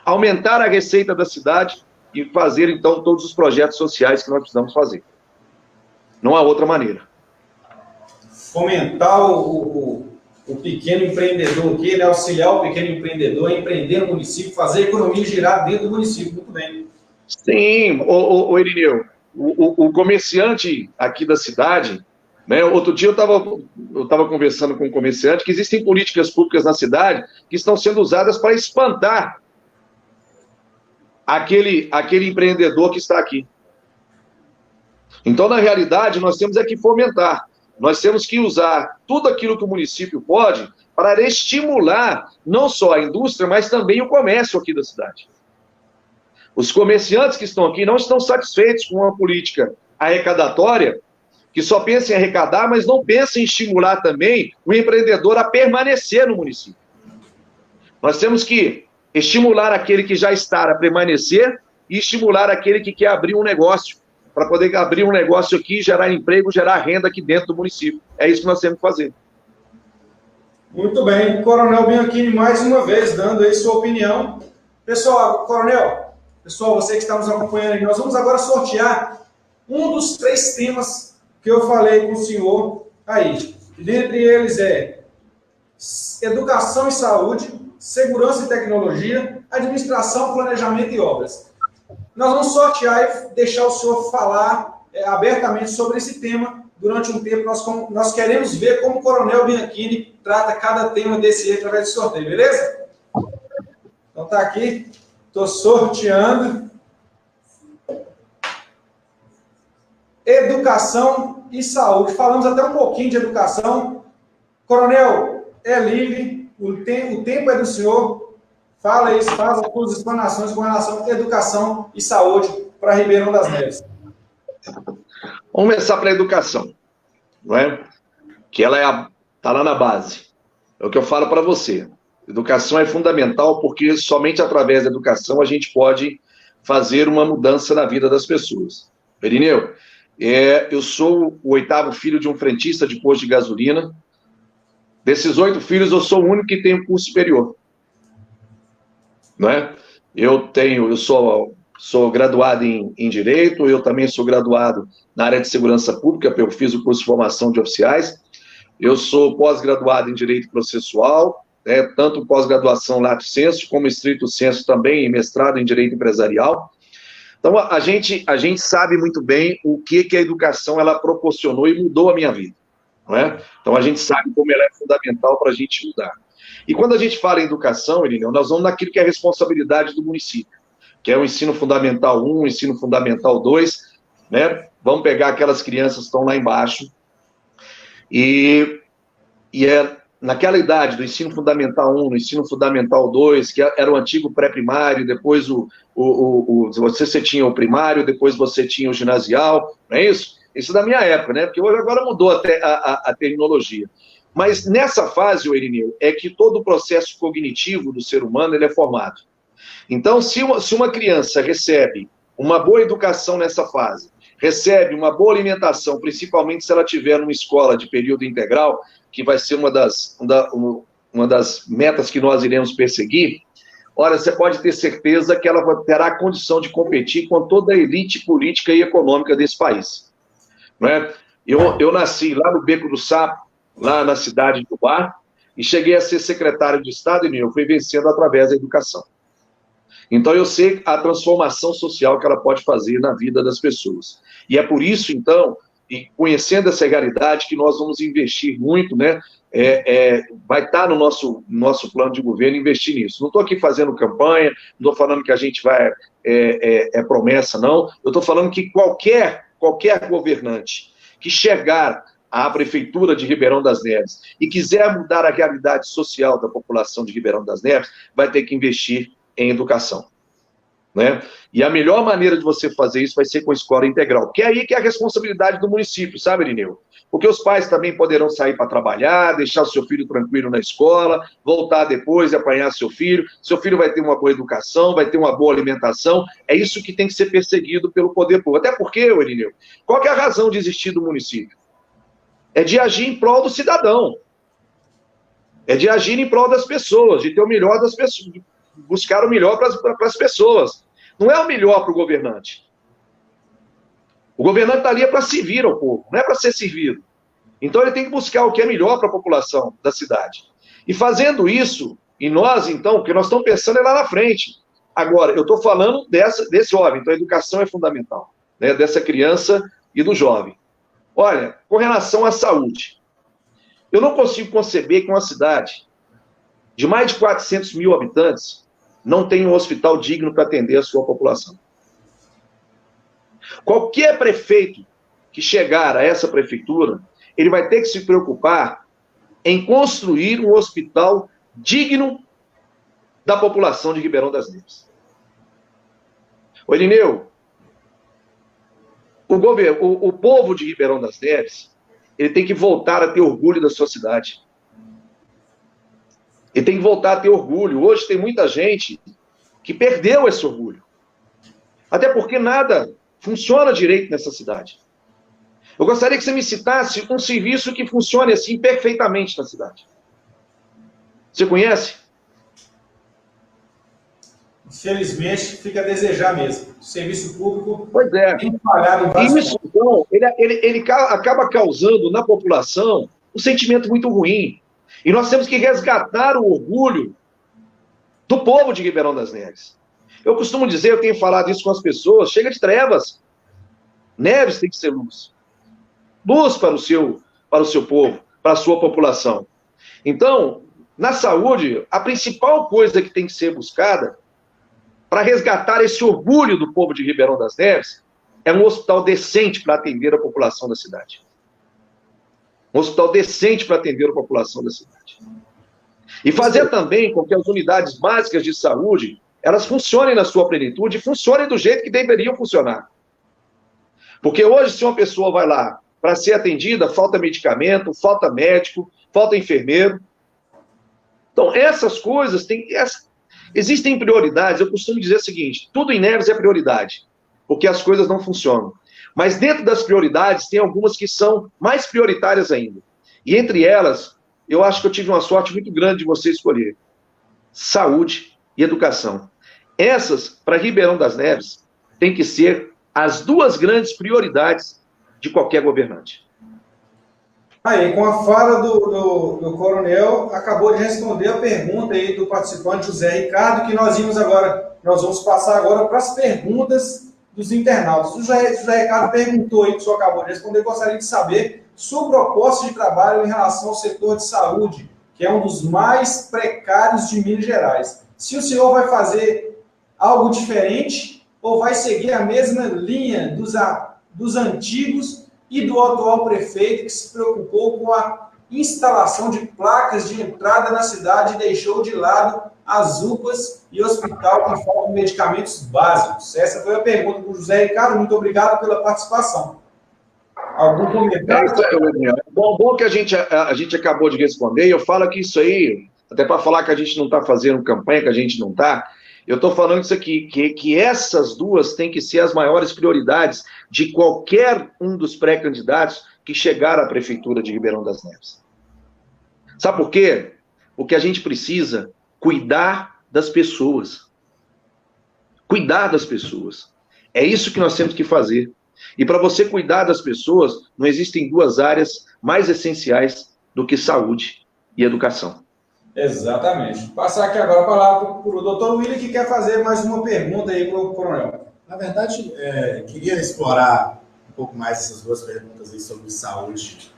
aumentar a receita da cidade e fazer, então, todos os projetos sociais que nós precisamos fazer. Não há outra maneira. Fomentar o pequeno empreendedor aqui, né? Auxiliar o pequeno empreendedor a empreender no município, fazer a economia girar dentro do município. Muito bem. Sim, Irineu, o comerciante aqui da cidade, né? Outro dia eu estava conversando com um comerciante que existem políticas públicas na cidade que estão sendo usadas para espantar aquele empreendedor que está aqui. Então, na realidade, nós temos que fomentar. Nós temos que usar tudo aquilo que o município pode para estimular não só a indústria, mas também o comércio aqui da cidade. Os comerciantes que estão aqui não estão satisfeitos com uma política arrecadatória que só pensa em arrecadar, mas não pensa em estimular também o empreendedor a permanecer no município. Nós temos que estimular aquele que já está a permanecer e estimular aquele que quer abrir um negócio, para poder abrir um negócio aqui, gerar emprego, gerar renda aqui dentro do município. É isso que nós temos que fazer. Muito bem. Coronel Bianchini, mais uma vez, dando aí sua opinião. Pessoal, você que está nos acompanhando aí, nós vamos agora sortear um dos 3 temas que eu falei com o senhor aí. Dentre eles educação e saúde, segurança e tecnologia, administração, planejamento e obras. Nós vamos sortear e deixar o senhor falar abertamente sobre esse tema durante um tempo. Nós queremos ver como o Coronel Bianchini trata cada tema desse aí através do sorteio, beleza? Então tá aqui, estou sorteando. Educação e saúde. Falamos até um pouquinho de educação. Coronel, é livre, o tempo é do senhor. Fala aí, faz as suas explanações com relação à educação e saúde para Ribeirão das Neves. Vamos começar pela educação, não é? Que ela está lá na base. É o que eu falo para você. Educação é fundamental porque somente através da educação a gente pode fazer uma mudança na vida das pessoas. Irineu, eu sou o 8º filho de um frentista de posto de gasolina. Desses 8 filhos, eu sou o único que tem curso superior. Não é? Eu sou graduado em Direito, eu também sou graduado na área de Segurança Pública, eu fiz o curso de formação de oficiais, eu sou pós-graduado em Direito Processual, tanto pós-graduação lato sensu, como estrito sensu também, e mestrado em Direito Empresarial. Então, a gente sabe muito bem o que a educação ela proporcionou e mudou a minha vida. Não é? Então, a gente sabe como ela é fundamental para a gente mudar. E quando a gente fala em educação, Irineu, nós vamos naquilo que é a responsabilidade do município, que é o ensino fundamental 1, o ensino fundamental 2, né? Vamos pegar aquelas crianças que estão lá embaixo, e naquela idade do ensino fundamental 1, no ensino fundamental 2, que era o antigo pré-primário, depois você tinha o primário, depois você tinha o ginasial, não é isso? Isso da minha época, né? Porque hoje agora mudou até a terminologia. Mas nessa fase, Irineu, é que todo o processo cognitivo do ser humano ele é formado. Então, se uma criança recebe uma boa educação nessa fase, recebe uma boa alimentação, principalmente se ela tiver numa escola de período integral, que vai ser uma das metas que nós iremos perseguir, olha, você pode ter certeza que ela terá a condição de competir com toda a elite política e econômica desse país. Não é? Eu nasci lá no Beco do Sapo, lá na cidade de Ubar, e cheguei a ser secretário de Estado e eu fui vencendo através da educação. Então, eu sei a transformação social que ela pode fazer na vida das pessoas. E é por isso, então, e conhecendo essa realidade, que nós vamos investir muito, né? Vai estar no nosso plano de governo investir nisso. Não estou aqui fazendo campanha, não estou falando que a gente vai... É promessa, não. Eu estou falando que qualquer governante que chegar à Prefeitura de Ribeirão das Neves e quiser mudar a realidade social da população de Ribeirão das Neves, vai ter que investir em educação, né? E a melhor maneira de você fazer isso vai ser com a escola integral, que é aí que é a responsabilidade do município, sabe, Irineu? Porque os pais também poderão sair para trabalhar, deixar o seu filho tranquilo na escola, voltar depois e apanhar seu filho vai ter uma boa educação, vai ter uma boa alimentação, é isso que tem que ser perseguido pelo poder público. Até porque, Irineu, qual que é a razão de existir do município? É de agir em prol do cidadão, é de agir em prol das pessoas, de ter o melhor das pessoas, buscar o melhor para as pessoas. Não é o melhor para o governante. O governante está ali para servir ao povo, não é para ser servido. Então ele tem que buscar o que é melhor para a população da cidade. E fazendo isso, e nós, então, o que nós estamos pensando é lá na frente. Agora, eu estou falando desse jovem, então a educação é fundamental, né, dessa criança e do jovem. Olha, com relação à saúde, eu não consigo conceber que uma cidade de mais de 400 mil habitantes não tem um hospital digno para atender a sua população. Qualquer prefeito que chegar a essa prefeitura, ele vai ter que se preocupar em construir um hospital digno da população de Ribeirão das Neves. Ô, Irineu, o povo de Ribeirão das Neves, ele tem que voltar a ter orgulho da sua cidade. Ele tem que voltar a ter orgulho. Hoje tem muita gente que perdeu esse orgulho. Até porque nada funciona direito nessa cidade. Eu gostaria que você me citasse um serviço que funcione assim perfeitamente na cidade. Você conhece? Infelizmente, fica a desejar mesmo. O serviço público... Pois é. E isso, então, ele acaba causando na população um sentimento muito ruim. E nós temos que resgatar o orgulho do povo de Ribeirão das Neves. Eu costumo dizer, eu tenho falado isso com as pessoas, chega de trevas. Neves tem que ser luz. Luz para o seu povo, para a sua população. Então, na saúde, a principal coisa que tem que ser buscada para resgatar esse orgulho do povo de Ribeirão das Neves é um hospital decente para atender a população da cidade. Um hospital decente para atender a população da cidade. E fazer também com que as unidades básicas de saúde, elas funcionem na sua plenitude, funcionem do jeito que deveriam funcionar. Porque hoje, se uma pessoa vai lá para ser atendida, falta medicamento, falta médico, falta enfermeiro. Então, essas coisas existem prioridades. Eu costumo dizer o seguinte, tudo em Neves é prioridade, porque as coisas não funcionam. Mas dentro das prioridades, tem algumas que são mais prioritárias ainda. E entre elas, eu acho que eu tive uma sorte muito grande de você escolher. Saúde e educação. Essas, para Ribeirão das Neves, tem que ser as duas grandes prioridades de qualquer governante. Aí, com a fala do coronel, acabou de responder a pergunta aí do participante José Ricardo, que nós vamos passar agora para as perguntas dos internautas. O José Ricardo perguntou aí, que o senhor acabou de responder, gostaria de saber sua proposta de trabalho em relação ao setor de saúde, que é um dos mais precários de Minas Gerais. Se o senhor vai fazer algo diferente ou vai seguir a mesma linha dos antigos e do atual prefeito, que se preocupou com a instalação de placas de entrada na cidade e deixou de lado as UPAs e hospital que faltam medicamentos básicos? Essa foi a pergunta do José Ricardo. Muito obrigado pela participação. Algum comentário? Bom que a gente acabou de responder, e eu falo que isso aí, até para falar que a gente não está fazendo campanha, que a gente não está, Eu estou falando isso aqui, que essas duas têm que ser as maiores prioridades de qualquer um dos pré-candidatos que chegar à Prefeitura de Ribeirão das Neves. Sabe por quê? Porque a gente precisa cuidar das pessoas. Cuidar das pessoas. É isso que nós temos que fazer. E para você cuidar das pessoas, não existem duas áreas mais essenciais do que saúde e educação. Exatamente. Passar aqui agora a palavra para o doutor William, que quer fazer mais uma pergunta aí para o coronel. Na verdade, queria explorar um pouco mais essas duas perguntas aí sobre saúde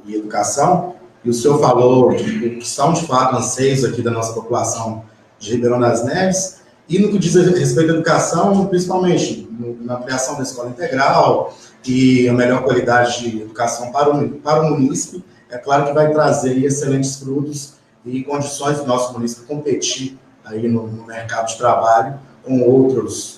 e educação. E o senhor falou que são, de fato, anseios aqui da nossa população de Ribeirão das Neves. E no que diz respeito à educação, principalmente na ampliação da escola integral e a melhor qualidade de educação para o munícipe, é claro que vai trazer excelentes frutos e condições do nosso município competir aí no mercado de trabalho com outras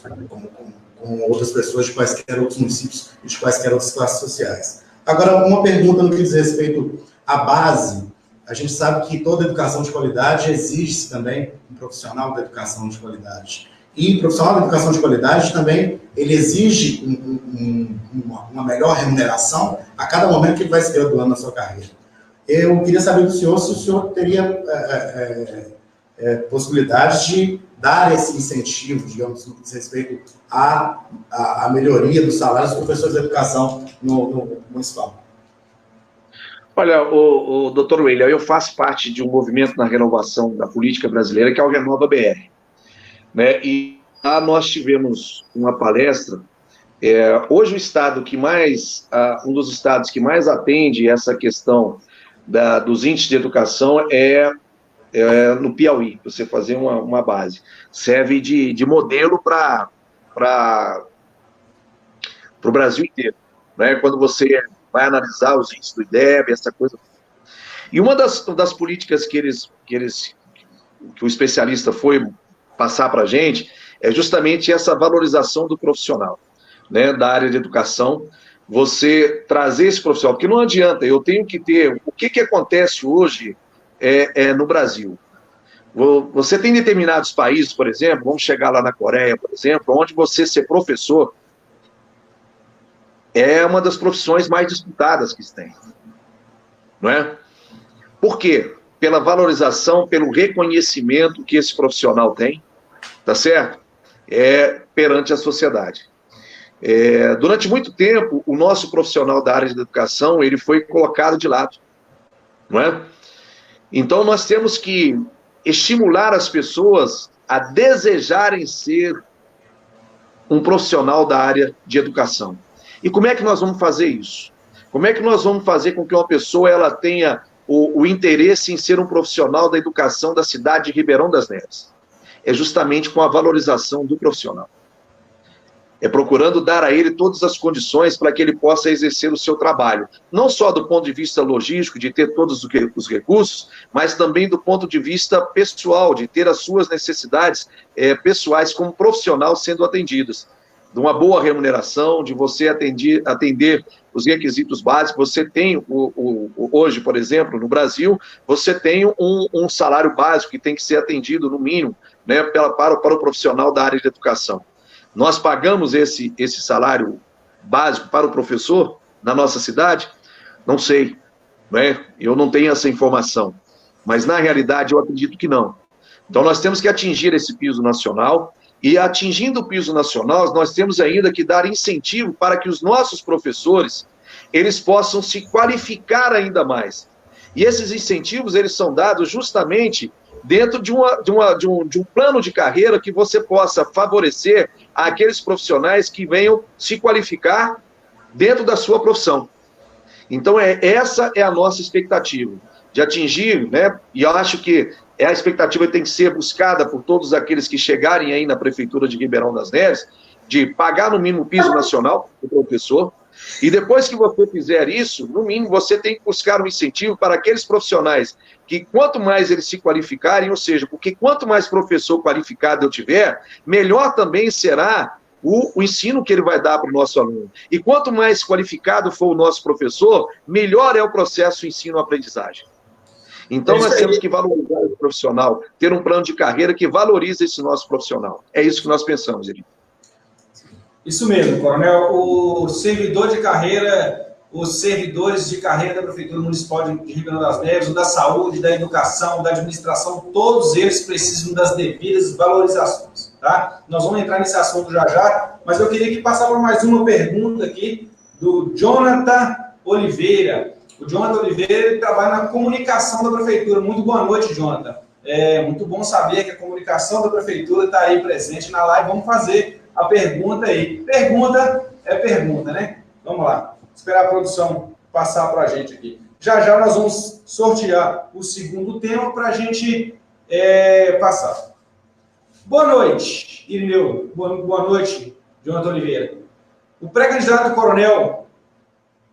pessoas de quaisquer outros municípios e de quaisquer outras classes sociais. Agora, uma pergunta no que diz respeito à base. A gente sabe que toda educação de qualidade exige também um profissional da educação de qualidade. E o profissional da educação de qualidade também, ele exige uma melhor remuneração a cada momento que ele vai se graduando na sua carreira. Eu queria saber do senhor se o senhor teria possibilidade de dar esse incentivo, digamos, no que diz respeito à melhoria dos salários dos professores de educação no municipal. Olha, o doutor William, eu faço parte de um movimento na renovação da política brasileira, que é o Renova BR. Né? E lá nós tivemos uma palestra. Hoje o estado que mais, um dos estados que mais atende essa questão dos índices de educação é no Piauí, para você fazer uma base. Serve de modelo para o Brasil inteiro. Né? Quando você vai analisar os índices do IDEB, essa coisa. E uma das políticas que o especialista foi passar para a gente é justamente essa valorização do profissional, né, da área de educação, você trazer esse profissional, porque não adianta, eu tenho que ter, o que acontece hoje no Brasil? Você tem determinados países, por exemplo, vamos chegar lá na Coreia, por exemplo, onde você ser professor é uma das profissões mais disputadas que se tem, não é? Por quê? Pela valorização, pelo reconhecimento que esse profissional tem, tá certo? Perante a sociedade. Durante muito tempo, o nosso profissional da área de educação, ele foi colocado de lado, não é? Então, nós temos que estimular as pessoas a desejarem ser um profissional da área de educação. E como é que nós vamos fazer isso? Como é que nós vamos fazer com que uma pessoa ela tenha o interesse em ser um profissional da educação da cidade de Ribeirão das Neves? É justamente com a valorização do profissional. É procurando dar a ele todas as condições para que ele possa exercer o seu trabalho. Não só do ponto de vista logístico, de ter todos os recursos, mas também do ponto de vista pessoal, de ter as suas necessidades pessoais como profissional sendo atendidas. De uma boa remuneração, de você atender os requisitos básicos. Você tem, hoje, por exemplo, no Brasil, você tem um salário básico que tem que ser atendido, no mínimo, né, para o profissional da área de educação. Nós pagamos esse salário básico para o professor na nossa cidade? Não sei, né? Eu não tenho essa informação, mas na realidade eu acredito que não. Então nós temos que atingir esse piso nacional. E atingindo o piso nacional, nós temos ainda que dar incentivo para que os nossos professores, eles possam se qualificar ainda mais. E esses incentivos, eles são dados justamente dentro de um plano de carreira que você possa favorecer aqueles profissionais que venham se qualificar dentro da sua profissão. Então, essa é a nossa expectativa, de atingir, né? E eu acho que a expectativa tem que ser buscada por todos aqueles que chegarem aí na Prefeitura de Ribeirão das Neves, de pagar no mínimo piso nacional para o professor, e depois que você fizer isso, no mínimo você tem que buscar um incentivo para aqueles profissionais que quanto mais eles se qualificarem, ou seja, porque quanto mais professor qualificado eu tiver, melhor também será o ensino que ele vai dar para o nosso aluno. E quanto mais qualificado for o nosso professor, melhor é o processo ensino-aprendizagem. Então, É isso nós aí. temos que valorizar o profissional, ter um plano de carreira que valorize esse nosso profissional. É isso que nós pensamos, Eri. Isso mesmo, Coronel. O servidor de carreira, os servidores de carreira da Prefeitura Municipal de Ribeirão das Neves, o da saúde, da educação, da administração, todos eles precisam das devidas valorizações, tá? Nós vamos entrar nesse assunto já já, mas eu queria que passasse por mais uma pergunta aqui do Jonathan Oliveira. O Jonathan Oliveira, ele trabalha na comunicação da Prefeitura. Muito boa noite, Jonathan. É muito bom saber que a comunicação da Prefeitura está aí presente na live. Vamos fazer a pergunta aí. Pergunta é pergunta, né? Vamos lá. Esperar a produção passar para a gente aqui. Já já nós vamos sortear o segundo tema para a gente passar. Boa noite, Irineu. Boa noite, Jonathan Oliveira. O pré-candidato coronel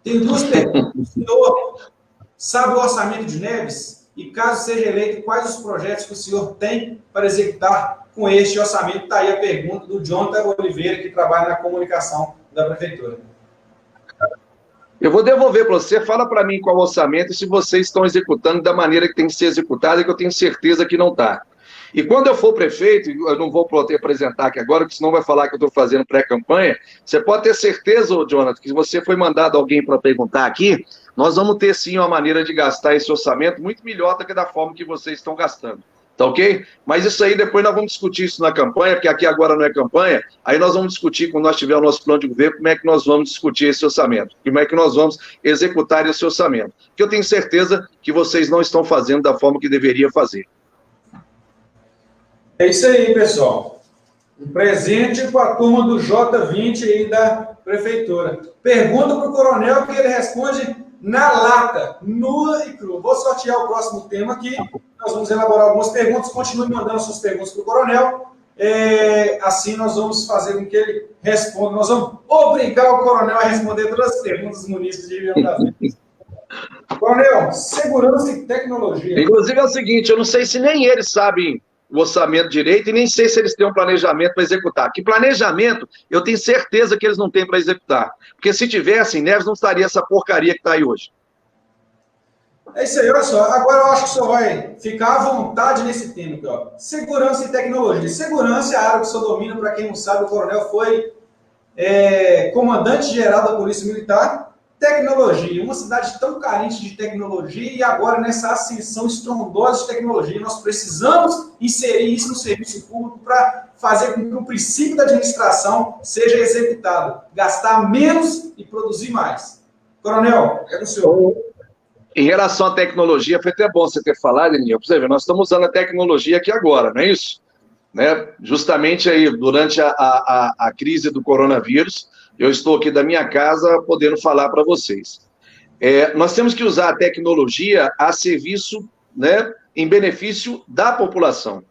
tem duas perguntas. O senhor sabe o orçamento de Neves? E caso seja eleito, quais os projetos que o senhor tem para executar com este orçamento? Está aí a pergunta do Jonathan Oliveira, que trabalha na comunicação da Prefeitura. Eu vou devolver para você, fala para mim qual o orçamento e se vocês estão executando da maneira que tem que ser executada, que eu tenho certeza que não está. E quando eu for prefeito, eu não vou poder apresentar aqui agora, porque senão vai falar que eu estou fazendo pré-campanha, você pode ter certeza, Jonathan, que se você foi mandado alguém para perguntar aqui, nós vamos ter sim uma maneira de gastar esse orçamento muito melhor do que da forma que vocês estão gastando. Tá ok? Mas isso aí depois nós vamos discutir isso na campanha, porque aqui agora não é campanha, aí nós vamos discutir, quando nós tiver o nosso plano de governo, como é que nós vamos discutir esse orçamento, como é que nós vamos executar esse orçamento. Que eu tenho certeza que vocês não estão fazendo da forma que deveria fazer. É isso aí, pessoal. Um presente para a turma do J20 aí da Prefeitura. Pergunta para o coronel que ele responde na lata, nua e crua. Vou sortear o próximo tema aqui. Nós vamos elaborar algumas perguntas. Continue mandando suas perguntas para o coronel. Assim nós vamos fazer com que ele responda. Nós vamos obrigar o coronel a responder todas as perguntas dos munícipes de Ribeirão das Neves. Coronel, segurança e tecnologia. Inclusive é o seguinte, eu não sei se nem eles sabem o orçamento direito e nem sei se eles têm um planejamento para executar. Que planejamento, eu tenho certeza que eles não têm para executar. Porque se tivessem, Neves não estaria essa porcaria que está aí hoje. É isso aí, olha só. Agora eu acho que o senhor vai ficar à vontade nesse tema aqui, ó. Segurança e tecnologia. Segurança é a área que o senhor domina. Para quem não sabe, o coronel foi comandante-geral da Polícia Militar. Tecnologia. Uma cidade tão carente de tecnologia e agora nessa ascensão estrondosa de tecnologia, nós precisamos inserir isso no serviço público para fazer com que o princípio da administração seja executado. Gastar menos e produzir mais. Coronel, é do senhor. Em relação à tecnologia, foi até bom você ter falado, Elinho. Para você ver, nós estamos usando a tecnologia aqui agora, não é isso? Né? Justamente aí, durante a crise do coronavírus, eu estou aqui da minha casa podendo falar para vocês. Nós temos que usar a tecnologia a serviço, né, em benefício da população.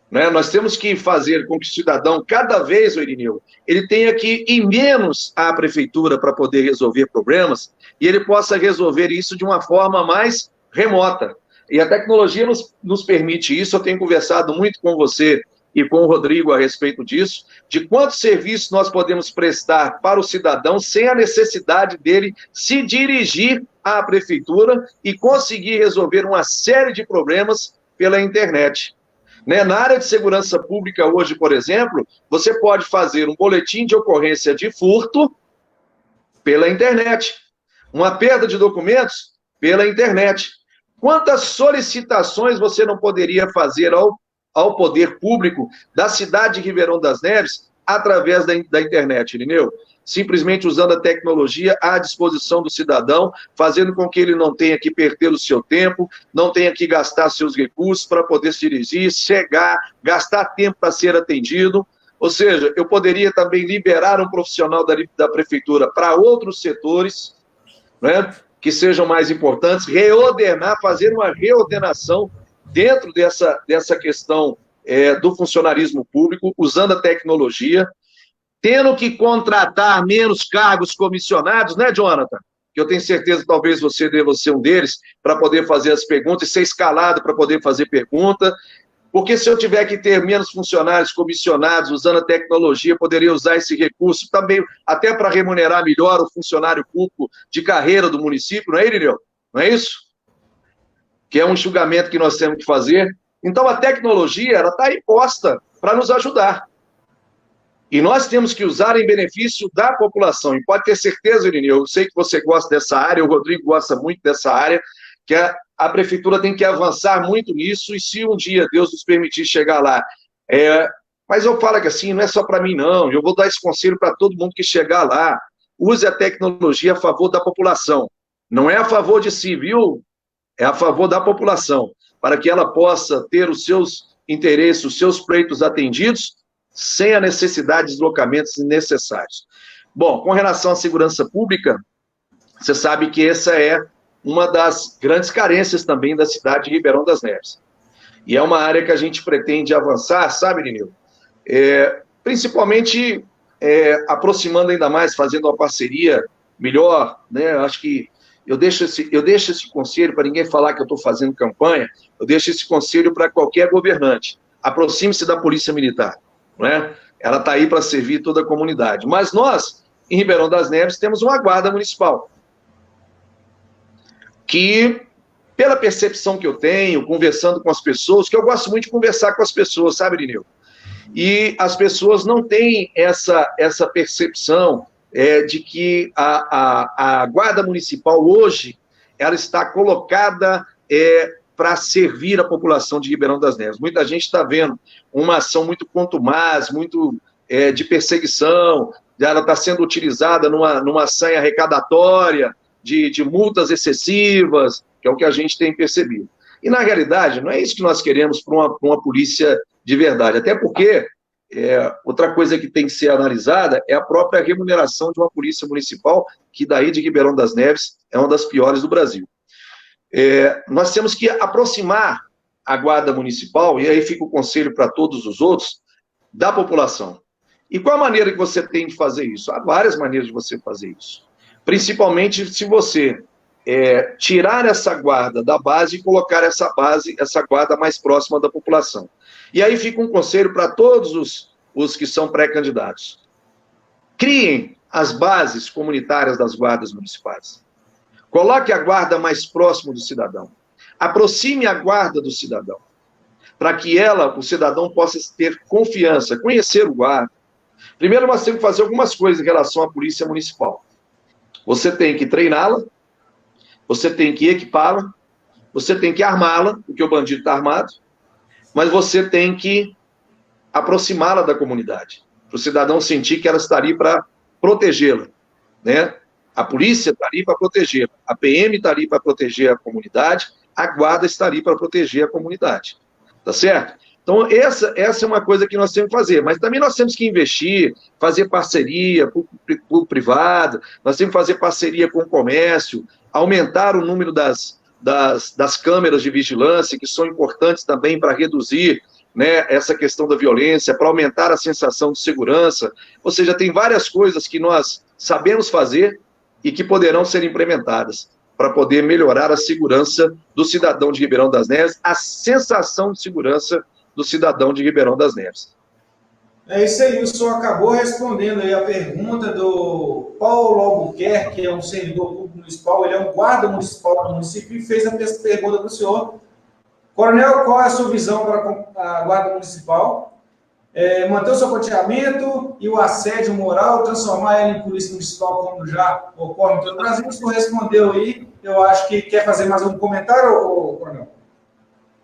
Né? Nós temos que fazer com que o cidadão, cada vez, Irineu, ele tenha que ir menos à prefeitura para poder resolver problemas e ele possa resolver isso de uma forma mais remota. E a tecnologia nos permite isso. Eu tenho conversado muito com você e com o Rodrigo a respeito disso, de quantos serviços nós podemos prestar para o cidadão sem a necessidade dele se dirigir à prefeitura e conseguir resolver uma série de problemas pela internet. Né? Na área de segurança pública hoje, por exemplo, você pode fazer um boletim de ocorrência de furto pela internet, uma perda de documentos pela internet. Quantas solicitações você não poderia fazer ao poder público da cidade de Ribeirão das Neves através da internet, Irineu? Simplesmente usando a tecnologia à disposição do cidadão, fazendo com que ele não tenha que perder o seu tempo, não tenha que gastar seus recursos para poder se dirigir, chegar, gastar tempo para ser atendido. Ou seja, eu poderia também liberar um profissional da prefeitura para outros setores, né, que sejam mais importantes, reordenar, fazer uma reordenação dentro dessa questão do funcionarismo público, usando a tecnologia, tendo que contratar menos cargos comissionados, né, Jonathan? Que eu tenho certeza que talvez você deva ser um deles, para poder fazer as perguntas e ser escalado para poder fazer pergunta. Porque se eu tiver que ter menos funcionários comissionados usando a tecnologia, eu poderia usar esse recurso também até para remunerar melhor o funcionário público de carreira do município, não é, Irineu? Não é isso? que é um enxugamento que nós temos que fazer. Então, a tecnologia está aí posta para nos ajudar. E nós temos que usar em benefício da população. E pode ter certeza, Irineu, eu sei que você gosta dessa área, o Rodrigo gosta muito dessa área, que a prefeitura tem que avançar muito nisso, e se um dia Deus nos permitir chegar lá, mas eu falo que assim, não é só para mim não, eu vou dar esse conselho para todo mundo que chegar lá, use a tecnologia a favor da população, não é a favor de si, viu? É a favor da população, para que ela possa ter os seus interesses, os seus pleitos atendidos, sem a necessidade de deslocamentos innecessários. Bom, com relação à segurança pública, você sabe que essa é uma das grandes carências também da cidade de Ribeirão das Neves. E é uma área que a gente pretende avançar, sabe, Irineu? Principalmente aproximando ainda mais, fazendo uma parceria melhor, né? Acho que eu deixo esse conselho para ninguém falar que eu estou fazendo campanha, eu deixo esse conselho para qualquer governante. Aproxime-se da Polícia Militar, não é? Ela está aí para servir toda a comunidade. Mas nós, em Ribeirão das Neves, temos uma guarda municipal, que, pela percepção que eu tenho, conversando com as pessoas, que eu gosto muito de conversar com as pessoas, sabe, Irineu? E as pessoas não têm essa percepção de que a Guarda Municipal hoje, ela está colocada para servir a população de Ribeirão das Neves. Muita gente está vendo uma ação muito contumaz, muito de perseguição, ela está sendo utilizada numa ação arrecadatória, de multas excessivas, que é o que a gente tem percebido. E, na realidade, não é isso que nós queremos para uma polícia de verdade. Até porque, outra coisa que tem que ser analisada é a própria remuneração de uma polícia municipal, que daí de Ribeirão das Neves é uma das piores do Brasil. Nós temos que aproximar a guarda municipal, e aí fica o conselho para todos os outros, da população. E qual a maneira que você tem de fazer isso? Há várias maneiras de você fazer isso. Principalmente se você tirar essa guarda da base e colocar essa guarda mais próxima da população. E aí fica um conselho para todos os que são pré-candidatos. Criem as bases comunitárias das guardas municipais. Coloque a guarda mais próximo do cidadão. Aproxime a guarda do cidadão, para que o cidadão possa ter confiança, conhecer o guarda. Primeiro, nós temos que fazer algumas coisas em relação à polícia municipal. Você tem que treiná-la, você tem que equipá-la, você tem que armá-la, porque o bandido está armado, mas você tem que aproximá-la da comunidade, para o cidadão sentir que ela está ali para protegê-la, né? A polícia está ali para proteger, a PM está ali para proteger a comunidade, a guarda está ali para proteger a comunidade, tá certo? Então, essa é uma coisa que nós temos que fazer, mas também nós temos que investir, fazer parceria com o privado, nós temos que fazer parceria com o comércio, aumentar o número das câmeras de vigilância, que são importantes também para reduzir, né, essa questão da violência, para aumentar a sensação de segurança. Ou seja, tem várias coisas que nós sabemos fazer e que poderão ser implementadas para poder melhorar a segurança do cidadão de Ribeirão das Neves, a sensação de segurança do cidadão de Ribeirão das Neves. É isso aí, o senhor acabou respondendo aí a pergunta do Paulo Albuquerque, que é um servidor público municipal, ele é um guarda municipal do município, e fez a pergunta para o senhor. Coronel, qual é a sua visão para a guarda municipal? Manter o seu continhamento e o assédio moral, transformar ela em polícia municipal, como já ocorre em todo o Brasil? O senhor respondeu aí, eu acho que quer fazer mais algum comentário, Coronel?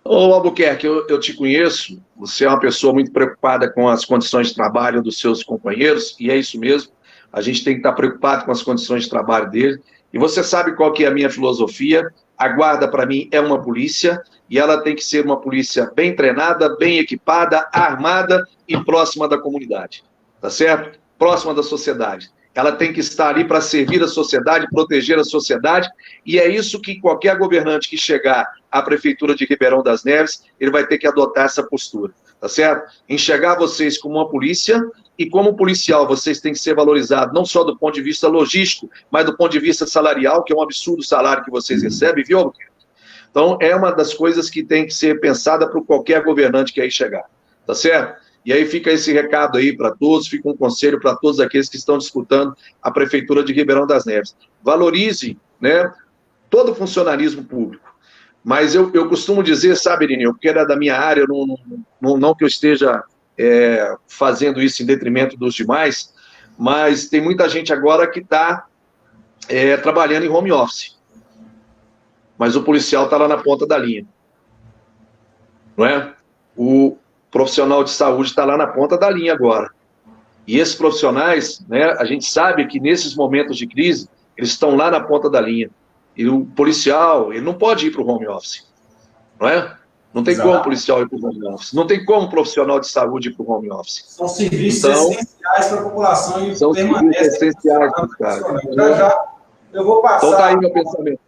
Ô, Albuquerque, eu te conheço, você é uma pessoa muito preocupada com as condições de trabalho dos seus companheiros, e é isso mesmo, a gente tem que estar preocupado com as condições de trabalho dele, e você sabe qual que é a minha filosofia, a guarda para mim é uma polícia, e ela tem que ser uma polícia bem treinada, bem equipada, armada e próxima da comunidade, tá certo? Próxima da sociedade. Ela tem que estar ali para servir a sociedade, proteger a sociedade, e é isso que qualquer governante que chegar à Prefeitura de Ribeirão das Neves, ele vai ter que adotar essa postura, tá certo? Enxergar vocês como uma polícia, e como policial vocês têm que ser valorizados, não só do ponto de vista logístico, mas do ponto de vista salarial, que é um absurdo o salário que vocês recebem, viu, Albuquerque? Então, é uma das coisas que tem que ser pensada para qualquer governante que aí chegar, tá certo? E aí fica esse recado aí para todos, fica um conselho para todos aqueles que estão disputando a Prefeitura de Ribeirão das Neves. Valorize, né, todo o funcionalismo público. Mas eu costumo dizer, sabe, Irineu, porque era da minha área, não que eu esteja fazendo isso em detrimento dos demais, mas tem muita gente agora que está trabalhando em home office. Mas o policial está lá na ponta da linha. Não é? O profissional de saúde está lá na ponta da linha agora. E esses profissionais, né, a gente sabe que nesses momentos de crise, eles estão lá na ponta da linha. E o policial, ele não pode ir para o home office. Não é? Não tem como o policial ir para o home office. Não tem como o profissional de saúde ir para o home office. São serviços essenciais para a população e são permanecem essenciais, cara. Já eu vou passar. Então tá aí meu pensamento.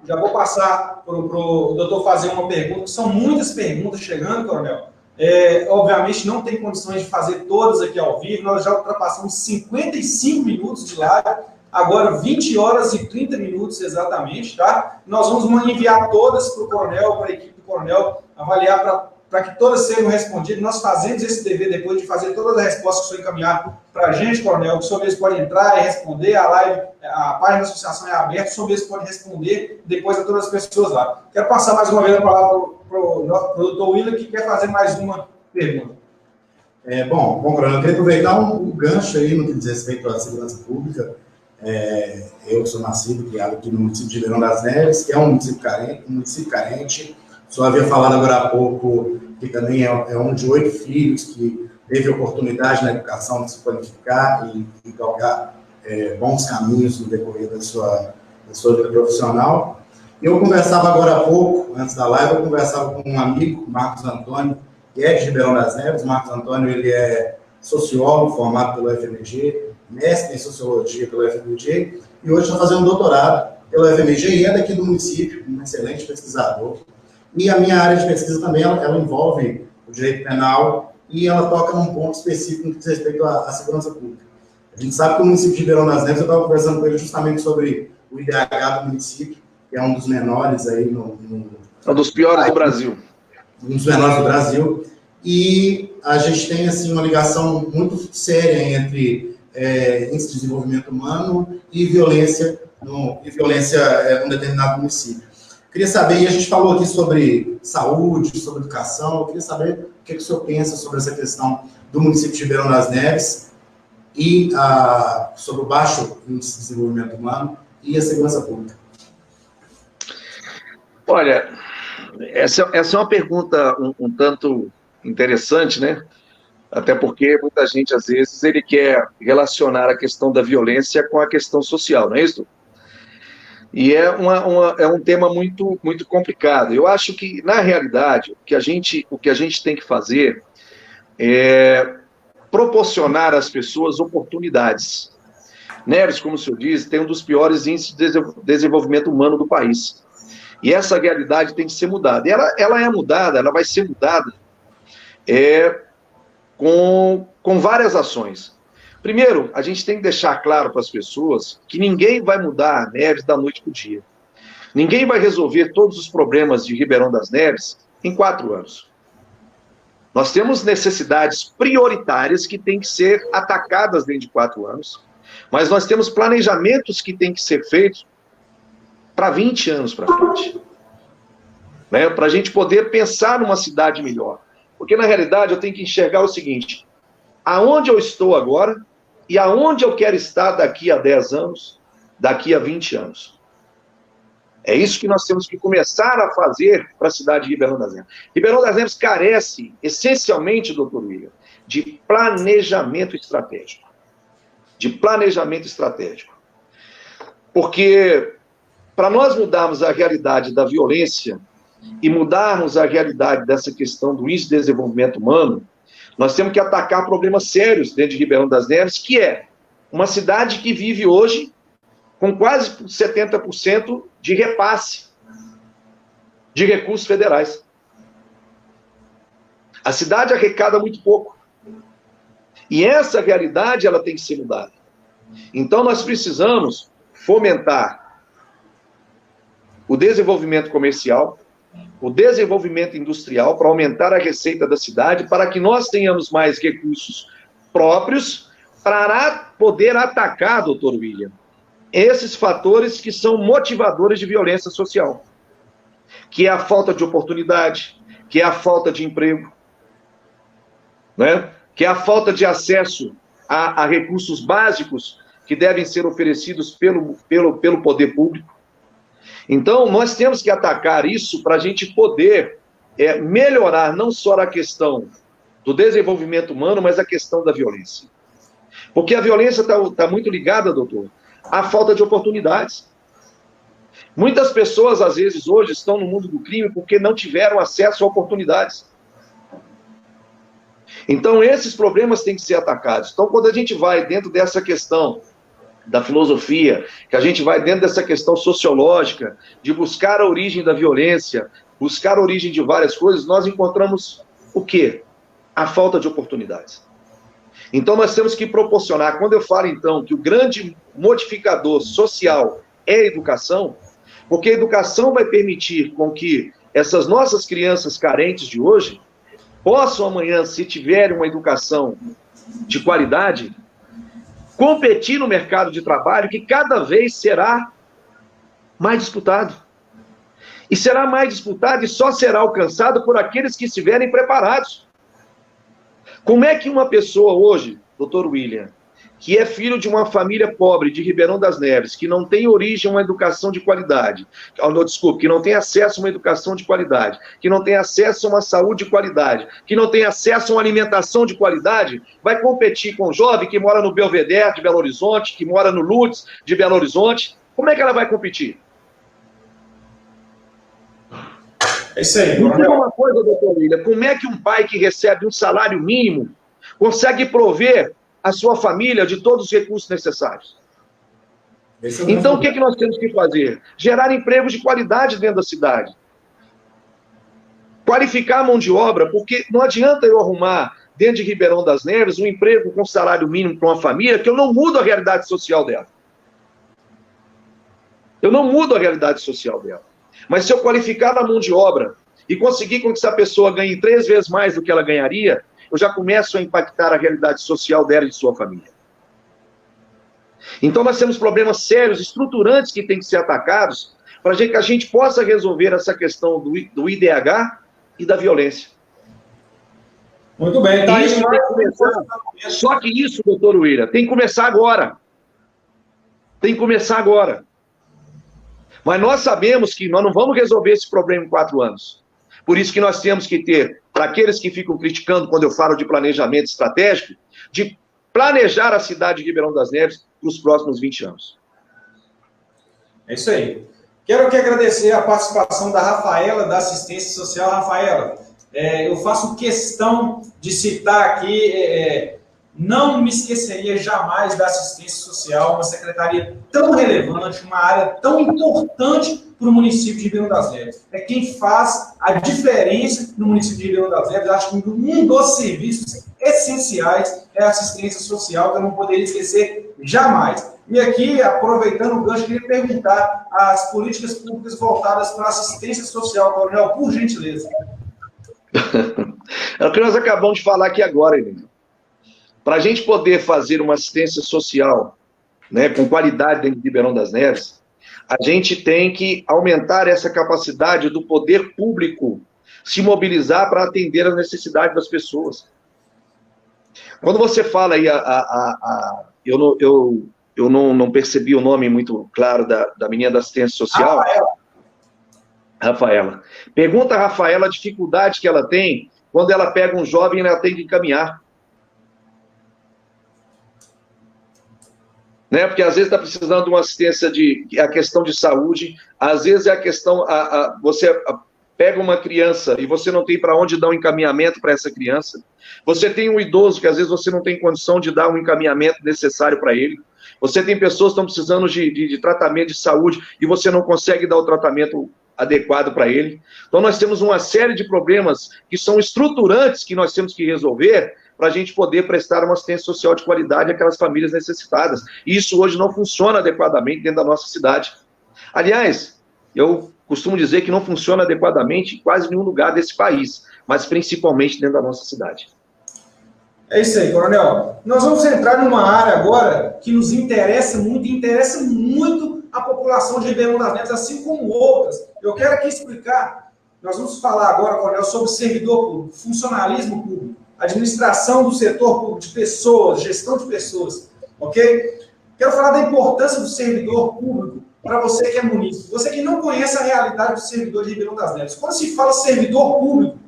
Já vou passar para o doutor fazer uma pergunta, que são muitas perguntas chegando, coronel. Obviamente não tem condições de fazer todas aqui ao vivo, nós já ultrapassamos 55 minutos de live, agora 20 horas e 30 minutos exatamente, tá? Nós vamos enviar todas para o coronel, para a equipe do coronel, avaliar para que todas sejam respondidas. Nós fazemos esse dever depois de fazer todas as respostas que foram encaminhadas para a gente, coronel. O senhor mesmo pode entrar e responder, a live, a página da associação é aberta, o senhor mesmo pode responder depois a todas as pessoas lá. Quero passar mais uma vez a palavra para o doutor William, que quer fazer mais uma pergunta. Bom, coronel, eu queria aproveitar um gancho aí no que diz respeito à segurança pública. Eu sou nascido e criado aqui no município de Ribeirão das Neves, que é um município carente. O senhor havia falado agora há pouco que também é um de 8 filhos que teve oportunidade na educação de se qualificar e galgar bons caminhos no decorrer da sua vida profissional. Eu conversava agora há pouco, antes da live, eu conversava com um amigo, Marcos Antônio, que é de Ribeirão das Neves. Marcos Antônio, ele é sociólogo formado pelo FMG, mestre em sociologia pelo FMG, e hoje está fazendo doutorado pelo FMG e é daqui do município, um excelente pesquisador. E a minha área de pesquisa também, ela envolve o direito penal e ela toca num ponto específico no que diz respeito à segurança pública. A gente sabe que o município de Ribeirão das Neves, eu estava conversando com ele justamente sobre o IDH do município, que é um dos menores aí é um dos piores do Brasil. Um dos menores do Brasil. E a gente tem, assim, uma ligação muito séria entre índice de desenvolvimento humano e violência num determinado município. Queria saber, e a gente falou aqui sobre saúde, sobre educação, eu queria saber o que o senhor pensa sobre essa questão do município de Ribeirão das Neves e sobre o baixo índice de desenvolvimento humano e a segurança pública. Olha, essa é uma pergunta um tanto interessante, né? Até porque muita gente, às vezes, ele quer relacionar a questão da violência com a questão social, não é isso? E é um tema muito, muito complicado. Eu acho que, na realidade, o que a gente tem que fazer é proporcionar às pessoas oportunidades. Neves, como o senhor diz, tem um dos piores índices de desenvolvimento humano do país. E essa realidade tem que ser mudada. E ela vai ser mudada com várias ações. Primeiro, a gente tem que deixar claro para as pessoas que ninguém vai mudar a Neves da noite para o dia. Ninguém vai resolver todos os problemas de Ribeirão das Neves em 4 anos. Nós temos necessidades prioritárias que têm que ser atacadas dentro de 4 anos, mas nós temos planejamentos que têm que ser feitos para 20 anos para frente. Né? Para a gente poder pensar numa cidade melhor. Porque, na realidade, eu tenho que enxergar o seguinte: aonde eu estou agora e aonde eu quero estar daqui a 10 anos, daqui a 20 anos. É isso que nós temos que começar a fazer para a cidade de Ribeirão das Neves. Ribeirão das Neves carece, essencialmente, doutor William, de planejamento estratégico. De planejamento estratégico. Porque, para nós mudarmos a realidade da violência e mudarmos a realidade dessa questão do índice de desenvolvimento humano, nós temos que atacar problemas sérios dentro de Ribeirão das Neves, que é uma cidade que vive hoje com quase 70% de repasse de recursos federais. A cidade arrecada muito pouco. E essa realidade ela tem que ser mudada. Então nós precisamos fomentar o desenvolvimento comercial, o desenvolvimento industrial para aumentar a receita da cidade, para que nós tenhamos mais recursos próprios para poder atacar, doutor William, esses fatores que são motivadores de violência social. que é a falta de oportunidade, que é a falta de emprego, né? Que é a falta de acesso a recursos básicos que devem ser oferecidos pelo poder público. Então, nós temos que atacar isso para a gente poder melhorar não só a questão do desenvolvimento humano, mas a questão da violência. Porque a violência está muito ligada, doutor, à falta de oportunidades. Muitas pessoas, às vezes, hoje estão no mundo do crime porque não tiveram acesso a oportunidades. Então, esses problemas têm que ser atacados. Então, quando a gente vai dentro dessa questão da filosofia, que a gente vai dentro dessa questão sociológica, de buscar a origem da violência, buscar a origem de várias coisas, nós encontramos o quê? A falta de oportunidades. Então, nós temos que proporcionar, quando eu falo, então, que o grande modificador social é a educação, porque a educação vai permitir com que essas nossas crianças carentes de hoje possam amanhã, se tiverem uma educação de qualidade, competir no mercado de trabalho que cada vez será mais disputado. E será mais disputado e só será alcançado por aqueles que estiverem preparados. Como é que uma pessoa hoje, doutor William, que é filho de uma família pobre de Ribeirão das Neves, que não tem origem a uma educação de qualidade, que não tem acesso a uma educação de qualidade, que não tem acesso a uma saúde de qualidade, que não tem acesso a uma alimentação de qualidade, vai competir com um jovem que mora no Belvedere de Belo Horizonte, que mora no Lourdes de Belo Horizonte? Como é que ela vai competir? É isso aí. Me diga uma coisa, doutor William, como é que um pai que recebe um salário mínimo consegue prover a sua família de todos os recursos necessários? Então, o que nós temos que fazer? Gerar empregos de qualidade dentro da cidade. Qualificar a mão de obra, porque não adianta eu arrumar dentro de Ribeirão das Neves um emprego com salário mínimo para uma família que eu não mudo a realidade social dela. Eu não mudo a realidade social dela. Mas se eu qualificar a mão de obra e conseguir com que essa pessoa ganhe 3 vezes mais do que ela ganharia, eu já começo a impactar a realidade social dela e de sua família. Então nós temos problemas sérios, estruturantes que têm que ser atacados para que a gente possa resolver essa questão do IDH e da violência. Muito bem. Tá isso tem que começar. Só que isso, doutor William, tem que começar agora. Tem que começar agora. Mas nós sabemos que nós não vamos resolver esse problema em 4 anos. Por isso que nós temos que ter, para aqueles que ficam criticando quando eu falo de planejamento estratégico, de planejar a cidade de Ribeirão das Neves para os próximos 20 anos. É isso aí. Quero aqui agradecer a participação da Rafaela, da Assistência Social. Rafaela, eu faço questão de citar aqui, não me esqueceria jamais da Assistência Social, uma secretaria tão relevante, uma área tão importante para o município de Ribeirão das Neves. É quem faz a diferença no município de Ribeirão das Neves. Acho que um dos serviços essenciais é a assistência social, que eu não poderia esquecer jamais. E aqui, aproveitando o gancho, eu queria perguntar as políticas públicas voltadas para a assistência social, coronel, por gentileza. É o que nós acabamos de falar aqui agora, Emílio. Para a gente poder fazer uma assistência social, né, com qualidade dentro de Ribeirão das Neves, a gente tem que aumentar essa capacidade do poder público se mobilizar para atender as necessidades das pessoas. Quando você fala aí, eu não percebi o nome muito claro da menina da assistência social. Rafaela. Pergunta a Rafaela a dificuldade que ela tem quando ela pega um jovem e ela tem que encaminhar. Né? Porque às vezes está precisando de uma assistência a questão de saúde, às vezes é a questão, você pega uma criança e você não tem para onde dar um encaminhamento para essa criança, você tem um idoso que às vezes você não tem condição de dar um encaminhamento necessário para ele, você tem pessoas que estão precisando de tratamento de saúde e você não consegue dar o tratamento adequado para ele. Então nós temos uma série de problemas que são estruturantes que nós temos que resolver para a gente poder prestar uma assistência social de qualidade àquelas famílias necessitadas. E isso hoje não funciona adequadamente dentro da nossa cidade. Aliás, eu costumo dizer que não funciona adequadamente em quase nenhum lugar desse país, mas principalmente dentro da nossa cidade. É isso aí, coronel. Nós vamos entrar numa área agora que nos interessa muito, e interessa muito a população de Ribeirão das Neves, assim como outras. Eu quero aqui explicar, nós vamos falar agora, Coronel, sobre servidor público, funcionalismo público, administração do setor público, de pessoas, gestão de pessoas, ok? Quero falar da importância do servidor público para você que é munícipe, você que não conhece a realidade do servidor de Ribeirão das Neves. Quando se fala servidor público,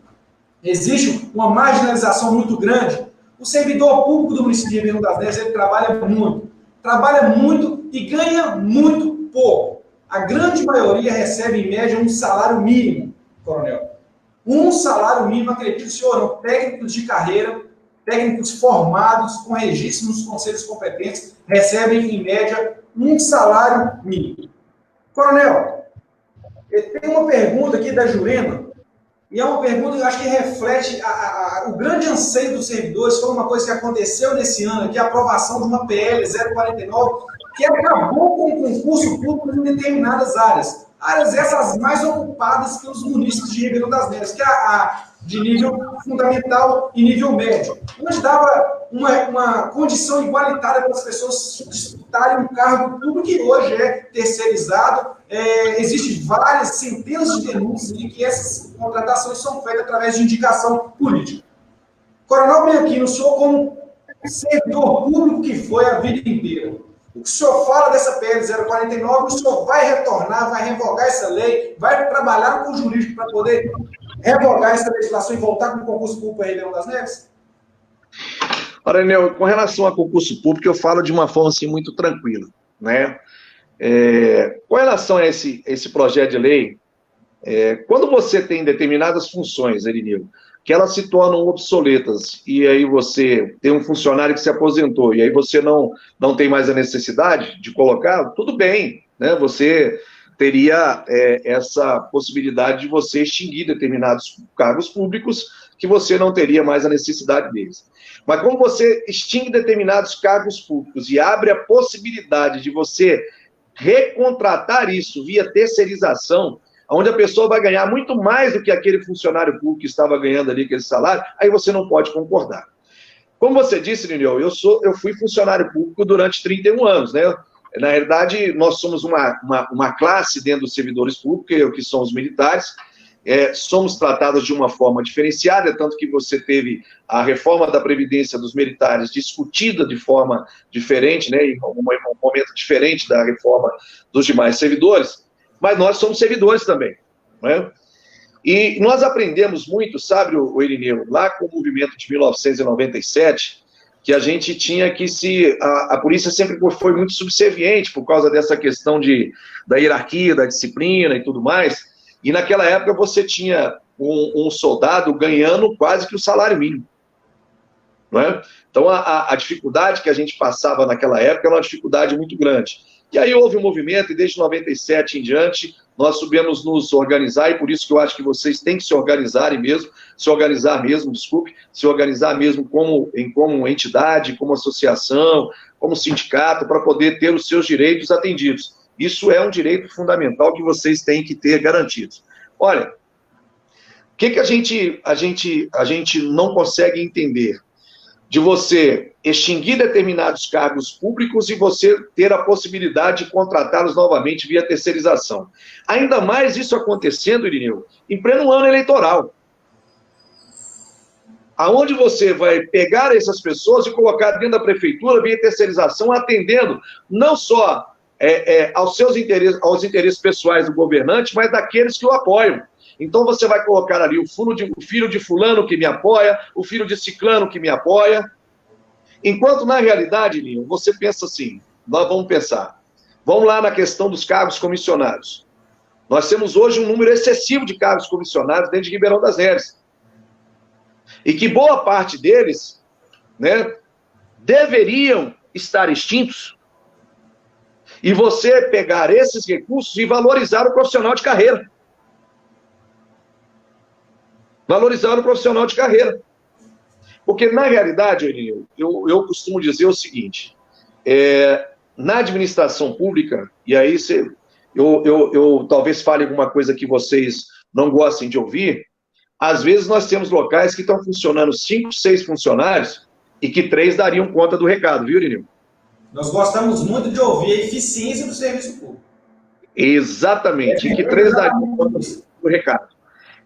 existe uma marginalização muito grande. O servidor público do município de Ribeirão das Neves, ele trabalha muito e ganha muito pouco. A grande maioria recebe, em média, um salário mínimo, Coronel. Um salário mínimo, acredito, senhor, não, técnicos de carreira, técnicos formados, com registro nos conselhos competentes, recebem, em média, um salário mínimo. Coronel, tem uma pergunta aqui da Jurema, e é uma pergunta que eu acho que reflete o grande anseio dos servidores. Foi uma coisa que aconteceu nesse ano, que é a aprovação de uma PL 049, que acabou com o concurso público em determinadas áreas. Áreas essas mais ocupadas pelos munícipes de Ribeirão das Neves, que é a de nível fundamental e nível médio, onde dava uma condição igualitária para as pessoas disputarem um cargo público que hoje é terceirizado. Existem várias centenas de denúncias em que essas contratações são feitas através de indicação política. Coronel Bianchini, o senhor, como servidor público que foi a vida inteira, o que o senhor fala dessa PL 049, o senhor vai retornar, vai revogar essa lei, vai trabalhar com o jurídico para poder revogar essa legislação e voltar com o concurso público para Ribeirão das Neves? Aranel, com relação a concurso público, eu falo de uma forma assim, muito tranquila, né? Com relação a esse projeto de lei, quando você tem determinadas funções, Erineu, que elas se tornam obsoletas, e aí você tem um funcionário que se aposentou, e aí você não tem mais a necessidade de colocar, tudo bem, né? Você teria essa possibilidade de você extinguir determinados cargos públicos que você não teria mais a necessidade deles. Mas como você extingue determinados cargos públicos e abre a possibilidade de você recontratar isso via terceirização, onde a pessoa vai ganhar muito mais do que aquele funcionário público que estava ganhando ali aquele salário, aí você não pode concordar. Como você disse, Lineu, eu fui funcionário público durante 31 anos, né? Na realidade, nós somos uma classe dentro dos servidores públicos, que são os militares, somos tratados de uma forma diferenciada, tanto que você teve a reforma da Previdência dos militares discutida de forma diferente, né, em um momento diferente da reforma dos demais servidores, mas nós somos servidores também, né? E nós aprendemos muito, sabe, o Irineu, lá com o movimento de 1997, que a gente tinha que a polícia sempre foi muito subserviente por causa dessa questão da hierarquia, da disciplina e tudo mais, e naquela época você tinha um soldado ganhando quase que o salário mínimo, não é? Então a dificuldade que a gente passava naquela época era uma dificuldade muito grande. E aí houve um movimento, e desde 97 em diante, nós soubemos nos organizar, e por isso que eu acho que vocês têm que se organizar mesmo como entidade, como associação, como sindicato, para poder ter os seus direitos atendidos. Isso é um direito fundamental que vocês têm que ter garantidos. Olha, o que a gente não consegue entender? De você extinguir determinados cargos públicos e você ter a possibilidade de contratá-los novamente via terceirização. Ainda mais isso acontecendo, Irineu, em pleno ano eleitoral. Aonde você vai pegar essas pessoas e colocar dentro da prefeitura via terceirização, atendendo não só aos interesses pessoais do governante, mas daqueles que o apoiam. Então você vai colocar ali o filho de fulano que me apoia, o filho de ciclano que me apoia. Enquanto, na realidade, Linho, você pensa assim, nós vamos pensar. Vamos lá na questão dos cargos comissionados. Nós temos hoje um número excessivo de cargos comissionados dentro de Ribeirão das Neves. E que boa parte deles, né, deveriam estar extintos. E você pegar esses recursos e valorizar o profissional de carreira. Valorizar o profissional de carreira. Porque, na realidade, eu costumo dizer o seguinte, na administração pública, e aí eu talvez fale alguma coisa que vocês não gostem de ouvir, às vezes nós temos locais que estão funcionando 5, 6 funcionários e que 3 dariam conta do recado, viu, Irineu? Nós gostamos muito de ouvir a eficiência do serviço público. Exatamente, em que 3 dariam conta do recado.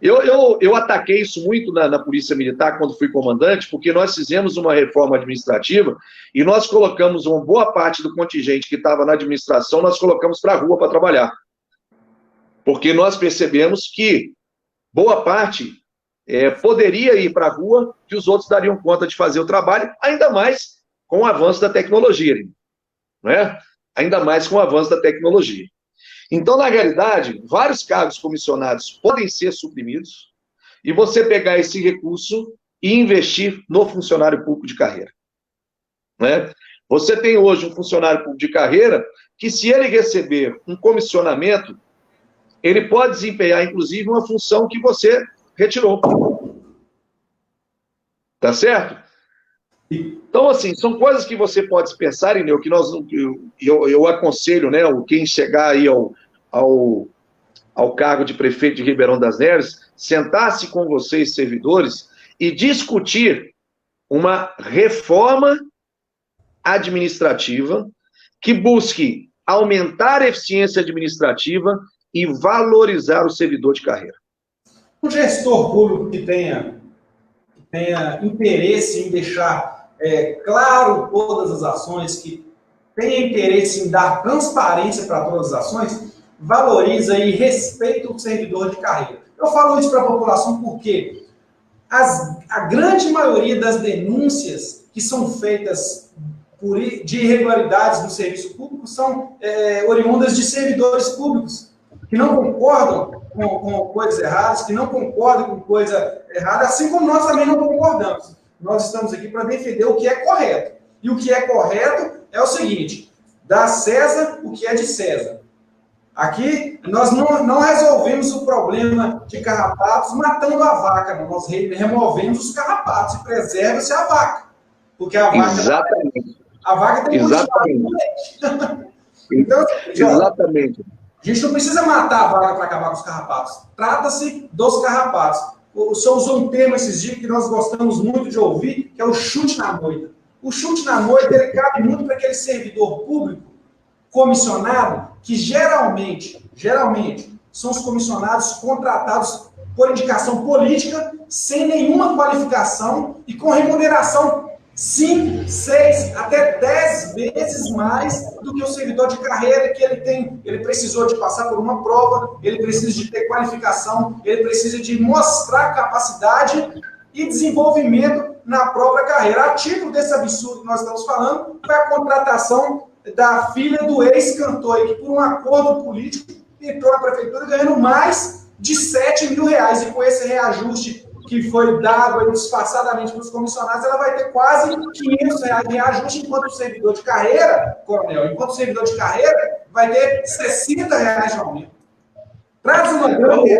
Eu ataquei isso muito na Polícia Militar quando fui comandante, porque nós fizemos uma reforma administrativa e nós colocamos uma boa parte do contingente que estava na administração, nós colocamos para a rua para trabalhar. Porque nós percebemos que boa parte poderia ir para a rua, que os outros dariam conta de fazer o trabalho, ainda mais com o avanço da tecnologia, né? Ainda mais com o avanço da tecnologia. Então, na realidade, vários cargos comissionados podem ser suprimidos e você pegar esse recurso e investir no funcionário público de carreira, né? Você tem hoje um funcionário público de carreira que, se ele receber um comissionamento, ele pode desempenhar, inclusive, uma função que você retirou. Tá certo? Então, assim, são coisas que você pode pensar, Ineu, que eu aconselho, né, quem chegar aí ao cargo de prefeito de Ribeirão das Neves, sentar-se com vocês, servidores, e discutir uma reforma administrativa que busque aumentar a eficiência administrativa e valorizar o servidor de carreira. Um gestor público que tenha interesse em deixar claro todas as ações, que tenha interesse em dar transparência para todas as ações, valoriza e respeita o servidor de carreira. Eu falo isso para a população porque a grande maioria das denúncias que são feitas de irregularidades no serviço público são oriundas de servidores públicos que não concordam com coisas erradas, que não concordam com coisa errada, assim como nós também não concordamos. Nós estamos aqui para defender o que é correto. E o que é correto é o seguinte: dá a César o que é de César. Aqui, nós não resolvemos o problema de carrapatos matando a vaca, não. Nós removemos os carrapatos e preserva-se a vaca. Porque a vaca... Exatamente. A vaca tem Exatamente. Então, exatamente. A gente não precisa matar a vaca para acabar com os carrapatos. Trata-se dos carrapatos. O senhor usou um termo esses dias que nós gostamos muito de ouvir, que é o chute na moita. O chute na moita, ele cabe muito para aquele servidor público comissionado, que geralmente, são os comissionados contratados por indicação política, sem nenhuma qualificação e com remuneração 5, 6, até 10 vezes mais do que o servidor de carreira que ele tem. Ele precisou de passar por uma prova, ele precisa de ter qualificação, ele precisa de mostrar capacidade e desenvolvimento na própria carreira. A título desse absurdo que nós estamos falando, foi a contratação da filha do ex-cantor, que por um acordo político entrou na prefeitura ganhando mais de R$7 mil. E com esse reajuste que foi dado disfarçadamente para os comissionados, ela vai ter quase R$500 de reajuste, enquanto o servidor de carreira, coronel, vai ter R$60 de aumento. Traz uma grande...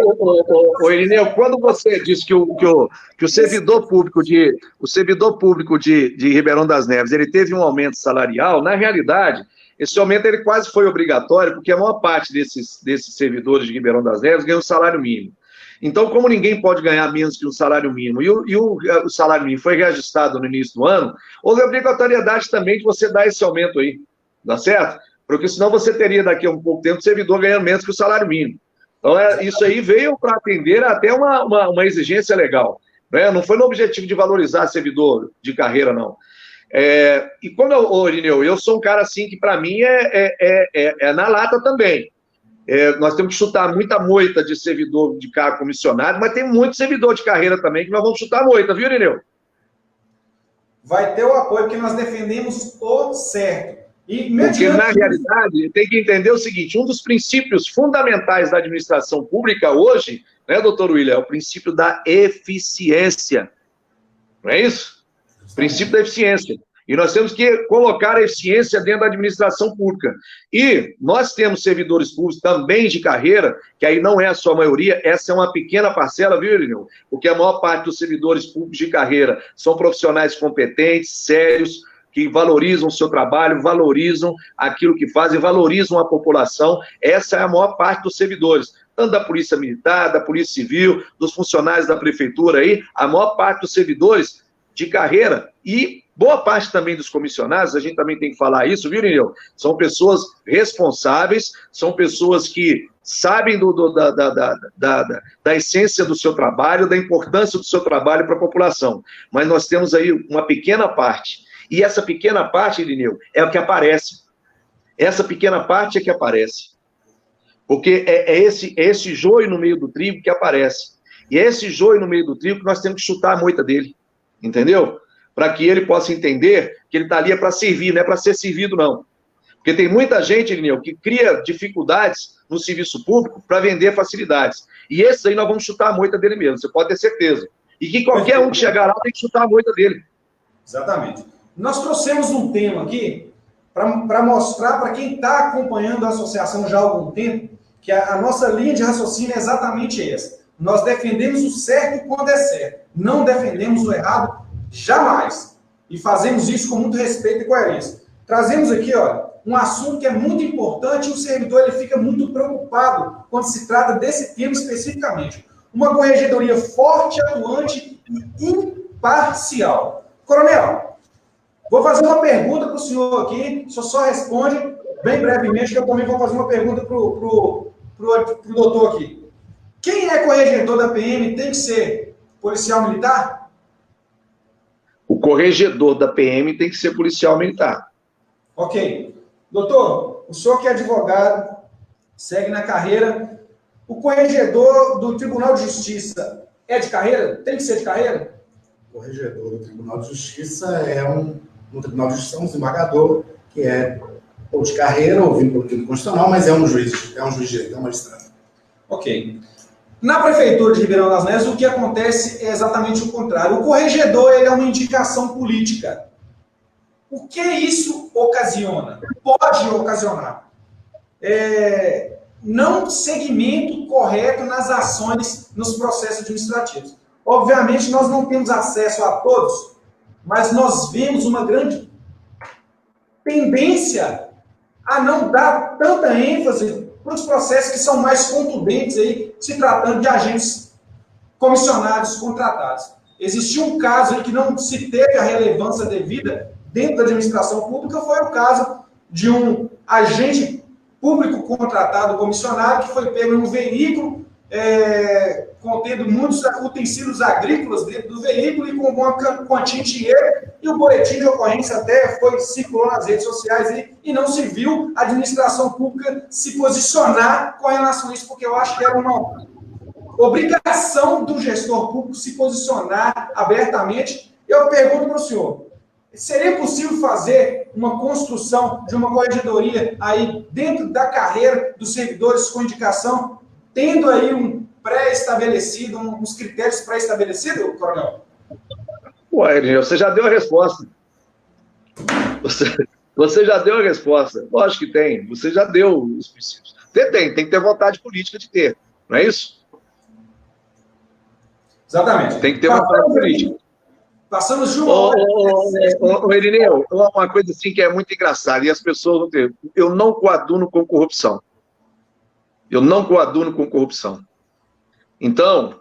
Irineu, quando você disse que o servidor público de Ribeirão das Neves ele teve um aumento salarial, na realidade, esse aumento ele quase foi obrigatório, porque a maior parte desses servidores de Ribeirão das Neves ganham um salário mínimo. Então, como ninguém pode ganhar menos que um salário mínimo, e o salário mínimo foi reajustado no início do ano, houve a obrigatoriedade também de você dar esse aumento aí, tá certo? Porque senão você teria daqui a um pouco tempo o servidor ganhando menos que o salário mínimo. Então, isso aí veio para atender até uma exigência legal, né? Não foi no objetivo de valorizar servidor de carreira, não. E como Irineu, eu sou um cara assim que para mim é na lata também. Nós temos que chutar muita moita de servidor de cargo comissionado, mas tem muito servidor de carreira também que nós vamos chutar moita, viu, Irineu? Vai ter o apoio, porque nós defendemos o certo. Porque, na realidade, tem que entender o seguinte: um dos princípios fundamentais da administração pública hoje, né, doutor William, é o princípio da eficiência. Não é isso? O princípio da eficiência. E nós temos que colocar a eficiência dentro da administração pública. E nós temos servidores públicos também de carreira, que aí não é a sua maioria, essa é uma pequena parcela, viu, Irineu? Porque a maior parte dos servidores públicos de carreira são profissionais competentes, sérios, que valorizam o seu trabalho, valorizam aquilo que fazem, valorizam a população. Essa é a maior parte dos servidores, tanto da Polícia Militar, da Polícia Civil, dos funcionários da Prefeitura aí, a maior parte dos servidores de carreira. E Boa parte também dos comissionados, a gente também tem que falar isso, viu, Irineu? São pessoas responsáveis, são pessoas que sabem da essência do seu trabalho, da importância do seu trabalho para a população. Mas nós temos aí uma pequena parte. E essa pequena parte, Irineu, é o que aparece. Essa pequena parte é que aparece. Porque é esse joio no meio do trigo que aparece. E é esse joio no meio do trigo que nós temos que chutar a moita dele. Entendeu? Para que ele possa entender que ele está ali para servir, não é para ser servido, não. Porque tem muita gente, Irineu, que cria dificuldades no serviço público para vender facilidades. E esse aí nós vamos chutar a moita dele mesmo, você pode ter certeza. E que qualquer um que chegar lá tem que chutar a moita dele. Exatamente. Nós trouxemos um tema aqui para mostrar para quem está acompanhando a associação já há algum tempo que a nossa linha de raciocínio é exatamente essa. Nós defendemos o certo quando é certo. Não defendemos o errado jamais. E fazemos isso com muito respeito e coerência. Trazemos aqui, ó, um assunto que é muito importante e o servidor ele fica muito preocupado quando se trata desse tema especificamente. Uma corregedoria forte, atuante e imparcial. Coronel, vou fazer uma pergunta para o senhor aqui, o senhor só responde bem brevemente, que eu também vou fazer uma pergunta para o doutor aqui. Quem é corregedor da PM tem que ser policial militar? O corregedor da PM tem que ser policial militar. Ok. Doutor, o senhor que é advogado, segue na carreira, o corregedor do Tribunal de Justiça é de carreira? Tem que ser de carreira? O corregedor do Tribunal de Justiça é no Tribunal de Justiça, um desembargador, que é ou de carreira ou vínculo constitucional, mas é um juiz de direito, é um magistrado. Ok. Na Prefeitura de Ribeirão das Neves, o que acontece é exatamente o contrário. O corregedor ele é uma indicação política. O que isso ocasiona? Pode ocasionar não segmento correto nas ações, nos processos administrativos. Obviamente, nós não temos acesso a todos, mas nós vemos uma grande tendência a não dar tanta ênfase para os processos que são mais contundentes, aí, se tratando de agentes comissionados, contratados. Existiu um caso aí que não se teve a relevância devida dentro da administração pública, foi o caso de um agente público contratado, comissionado, que foi pego em um veículo contendo muitos utensílios agrícolas dentro do veículo e com uma quantia em dinheiro, e o boletim de ocorrência até circulou nas redes sociais e não se viu a administração pública se posicionar com relação a isso, porque eu acho que era uma obrigação do gestor público se posicionar abertamente. Eu pergunto para o senhor, seria possível fazer uma construção de uma corregedoria aí dentro da carreira dos servidores com indicação, tendo aí um pré-estabelecido, uns critérios pré-estabelecidos, Coronel? Ué, Irineu, você já deu a resposta. Você já deu a resposta. Lógico que tem. Você já deu os princípios. Tem que ter vontade política de ter. Não é isso? Exatamente. Tem que ter vontade política. Passamos de uma hora. Irineu, uma coisa assim que é muito engraçada, e as pessoas vão ter. Eu não coaduno com corrupção. Eu não coaduno com corrupção. Então,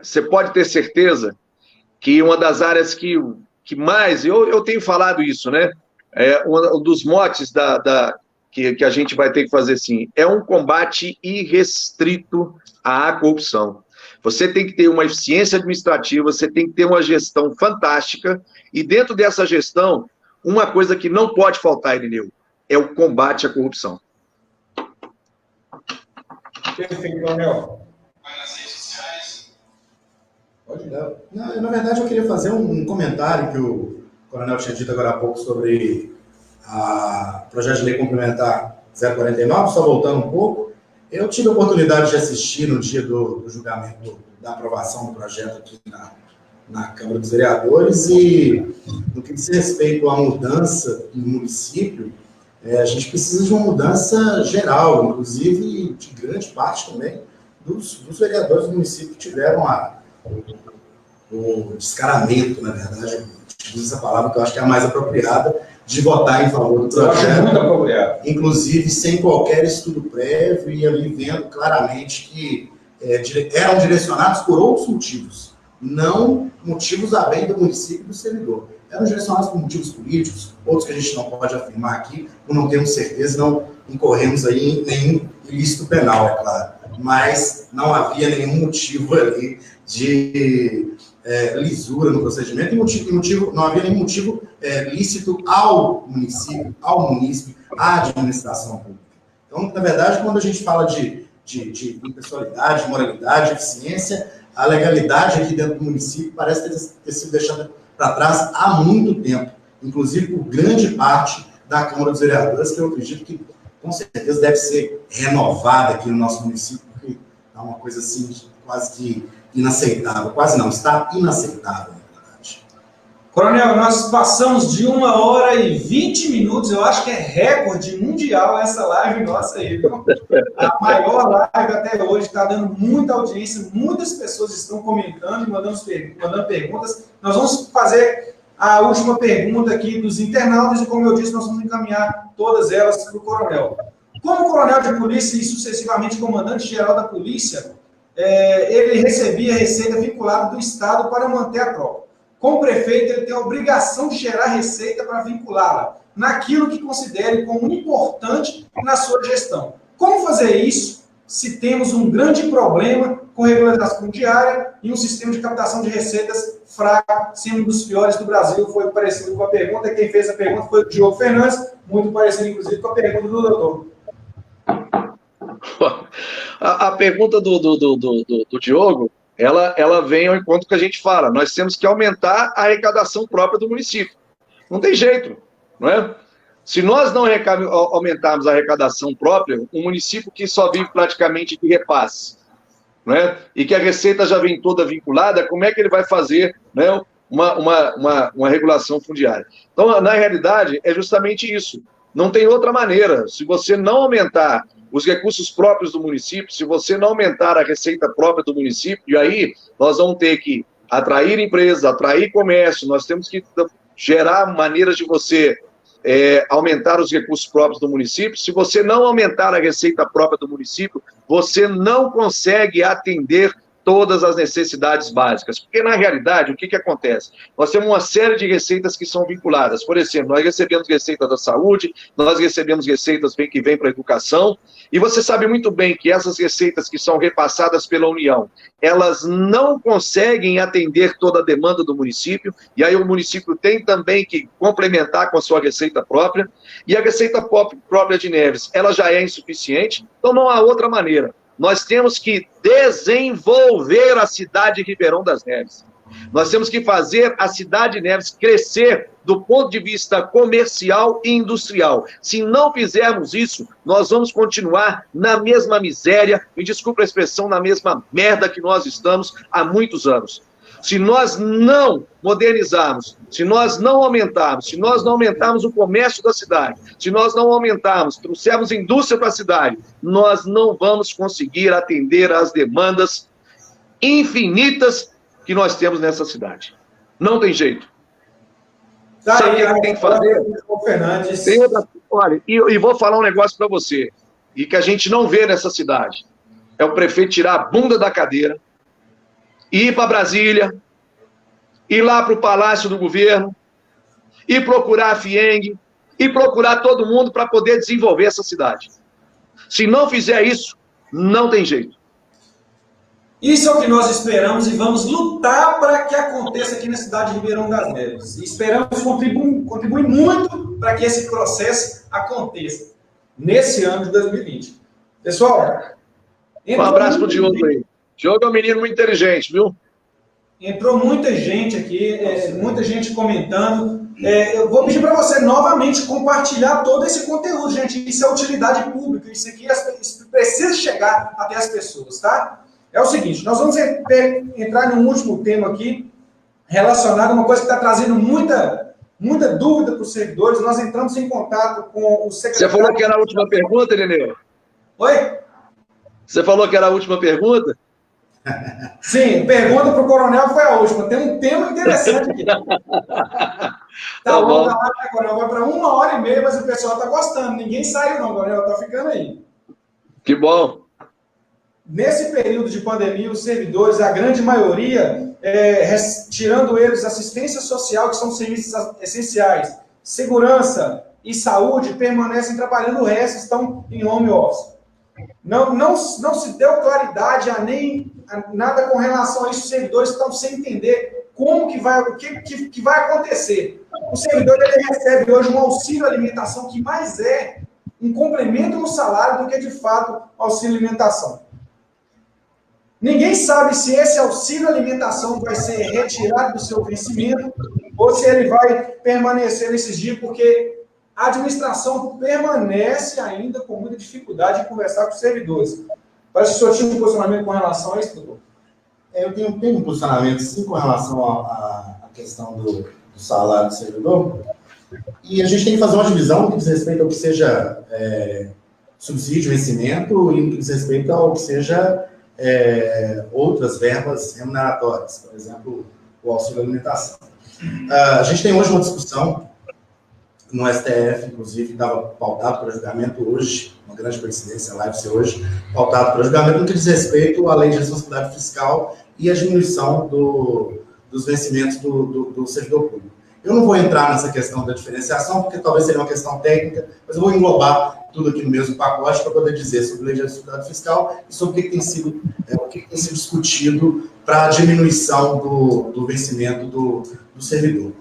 você pode ter certeza que uma das áreas que mais, eu tenho falado isso, né? Um dos motes que a gente vai ter que fazer assim, é um combate irrestrito à corrupção. Você tem que ter uma eficiência administrativa, você tem que ter uma gestão fantástica, e dentro dessa gestão, uma coisa que não pode faltar, Irineu, é o combate à corrupção. Perfeito, Coronel. Na verdade, eu queria fazer um comentário que o Coronel tinha dito agora há pouco sobre o projeto de lei complementar 049, só voltando um pouco. Eu tive a oportunidade de assistir no dia do julgamento, da aprovação do projeto aqui na Câmara dos Vereadores, e no que diz respeito à mudança no município, a gente precisa de uma mudança geral, inclusive de grande parte também dos vereadores do município que tiveram o descaramento, na verdade, utilizo essa palavra que eu acho que é a mais apropriada, de votar em favor do projeto, inclusive sem qualquer estudo prévio e ali vendo claramente que eram direcionados por outros motivos, não motivos a bem do município e do servidor. eram direcionados por motivos políticos, outros que a gente não pode afirmar aqui, por não termos certeza, não incorremos aí em nenhum ilícito penal, é claro. Mas não havia nenhum motivo ali de lisura no procedimento não havia nenhum motivo lícito ao município, ao munícipe, à administração pública. Então, na verdade, quando a gente fala de impessoalidade, moralidade, eficiência, a legalidade aqui dentro do município parece ter sido deixada para trás há muito tempo, inclusive por grande parte da Câmara dos Vereadores, que eu acredito que, com certeza, deve ser renovada aqui no nosso município, porque é uma coisa assim, quase que inaceitável. Quase não, está inaceitável, na verdade. Coronel, nós passamos de 1h20, eu acho que é recorde mundial essa live nossa aí, viu? A maior live até hoje, está dando muita audiência, muitas pessoas estão comentando e mandando perguntas. Nós vamos fazer a última pergunta aqui dos internautas e, como eu disse, nós vamos encaminhar todas elas para o coronel. Como coronel de polícia e sucessivamente comandante-geral da polícia, ele recebia receita vinculada do Estado para manter a tropa. Como prefeito, ele tem a obrigação de gerar receita para vinculá-la naquilo que considere como importante na sua gestão. Como fazer isso se temos um grande problema com regularização fundiária e um sistema de captação de receitas fraco, sendo um dos piores do Brasil? Foi parecido com a pergunta, quem fez a pergunta foi o Diogo Fernandes, muito parecido, inclusive, com a pergunta do doutor. A pergunta do Diogo, ela vem ao encontro que a gente fala. Nós temos que aumentar a arrecadação própria do município. Não tem jeito, não é? Se nós não aumentarmos a arrecadação própria, um município que só vive praticamente de repasse, não é? E que a receita já vem toda vinculada, como é que ele vai fazer, né, uma regulação fundiária? Então, na realidade, é justamente isso. Não tem outra maneira. Se você não aumentar os recursos próprios do município, se você não aumentar a receita própria do município, e aí nós vamos ter que atrair empresas, atrair comércio, nós temos que gerar maneiras de você aumentar os recursos próprios do município. Se você não aumentar a receita própria do município, você não consegue atender todas as necessidades básicas. Porque, na realidade, o que acontece? Nós temos uma série de receitas que são vinculadas. Por exemplo, nós recebemos receita da saúde, nós recebemos receitas que vêm para a educação, e você sabe muito bem que essas receitas que são repassadas pela União, elas não conseguem atender toda a demanda do município, e aí o município tem também que complementar com a sua receita própria, e a receita própria de Neves, ela já é insuficiente, então não há outra maneira. Nós temos que desenvolver a cidade de Ribeirão das Neves. Nós temos que fazer a cidade de Neves crescer do ponto de vista comercial e industrial. Se não fizermos isso, nós vamos continuar na mesma miséria, me desculpa a expressão, na mesma merda que nós estamos há muitos anos. Se nós não modernizarmos, se nós não aumentarmos, se nós não aumentarmos o comércio da cidade, se nós não aumentarmos, trouxermos indústria para a cidade, nós não vamos conseguir atender às demandas infinitas que nós temos nessa cidade. Não tem jeito. Sabe o que tem que fazer? Tem outra... Olha, e vou falar um negócio para você, e que a gente não vê nessa cidade. É o prefeito tirar a bunda da cadeira, ir para Brasília, ir lá para o Palácio do Governo, ir procurar a FIENG, ir procurar todo mundo para poder desenvolver essa cidade. Se não fizer isso, não tem jeito. Isso é o que nós esperamos e vamos lutar para que aconteça aqui na cidade de Ribeirão das Neves. E esperamos contribuir muito para que esse processo aconteça nesse ano de 2020. Pessoal, um abraço para o Diogo aí. Diogo é um menino muito inteligente, viu? Entrou muita gente aqui, muita gente comentando. Eu vou pedir para você novamente compartilhar todo esse conteúdo, gente. Isso é utilidade pública, isso aqui isso precisa chegar até as pessoas, tá? É o seguinte, nós vamos entrar num último tema aqui, relacionado a uma coisa que está trazendo muita dúvida para os servidores. Nós entramos em contato com o secretário... Você falou que era a última pergunta, Ireneu? Oi? Você falou que era a última pergunta? Sim, pergunta para o coronel foi a última. Tem um tema interessante aqui. Tá bom, tá lá, né, coronel? Vai para 1h30, mas o pessoal está gostando. Ninguém saiu não, coronel. Está ficando aí. Que bom. nesse período de pandemia, os servidores, a grande maioria, tirando eles assistência social, que são serviços essenciais, segurança e saúde, permanecem trabalhando, o resto estão em home office. Não se deu claridade a nada com relação a isso. Os servidores estão sem entender como que vai, o que vai acontecer. O servidor ele recebe hoje um auxílio alimentação que mais é um complemento no salário do que, de fato, auxílio alimentação. Ninguém sabe se esse auxílio alimentação vai ser retirado do seu vencimento ou se ele vai permanecer nesses dias, porque a administração permanece ainda com muita dificuldade de conversar com os servidores. Parece que o senhor tinha um posicionamento com relação a isso, doutor? Eu tenho um posicionamento, sim, com relação à questão do salário do servidor. E a gente tem que fazer uma divisão no que diz respeito ao que seja subsídio, vencimento, e no que diz respeito ao que seja outras verbas remuneratórias, por exemplo, o auxílio alimentação. A gente tem hoje uma discussão no STF, inclusive, estava pautado para julgamento hoje, uma grande coincidência, a live ser hoje, pautado para julgamento no que diz respeito à lei de responsabilidade fiscal e a diminuição dos vencimentos do servidor público. Eu não vou entrar nessa questão da diferenciação, porque talvez seja uma questão técnica, mas eu vou englobar tudo aqui no mesmo pacote para poder dizer sobre a lei de responsabilidade fiscal e sobre o que tem sido discutido para a diminuição do vencimento do servidor.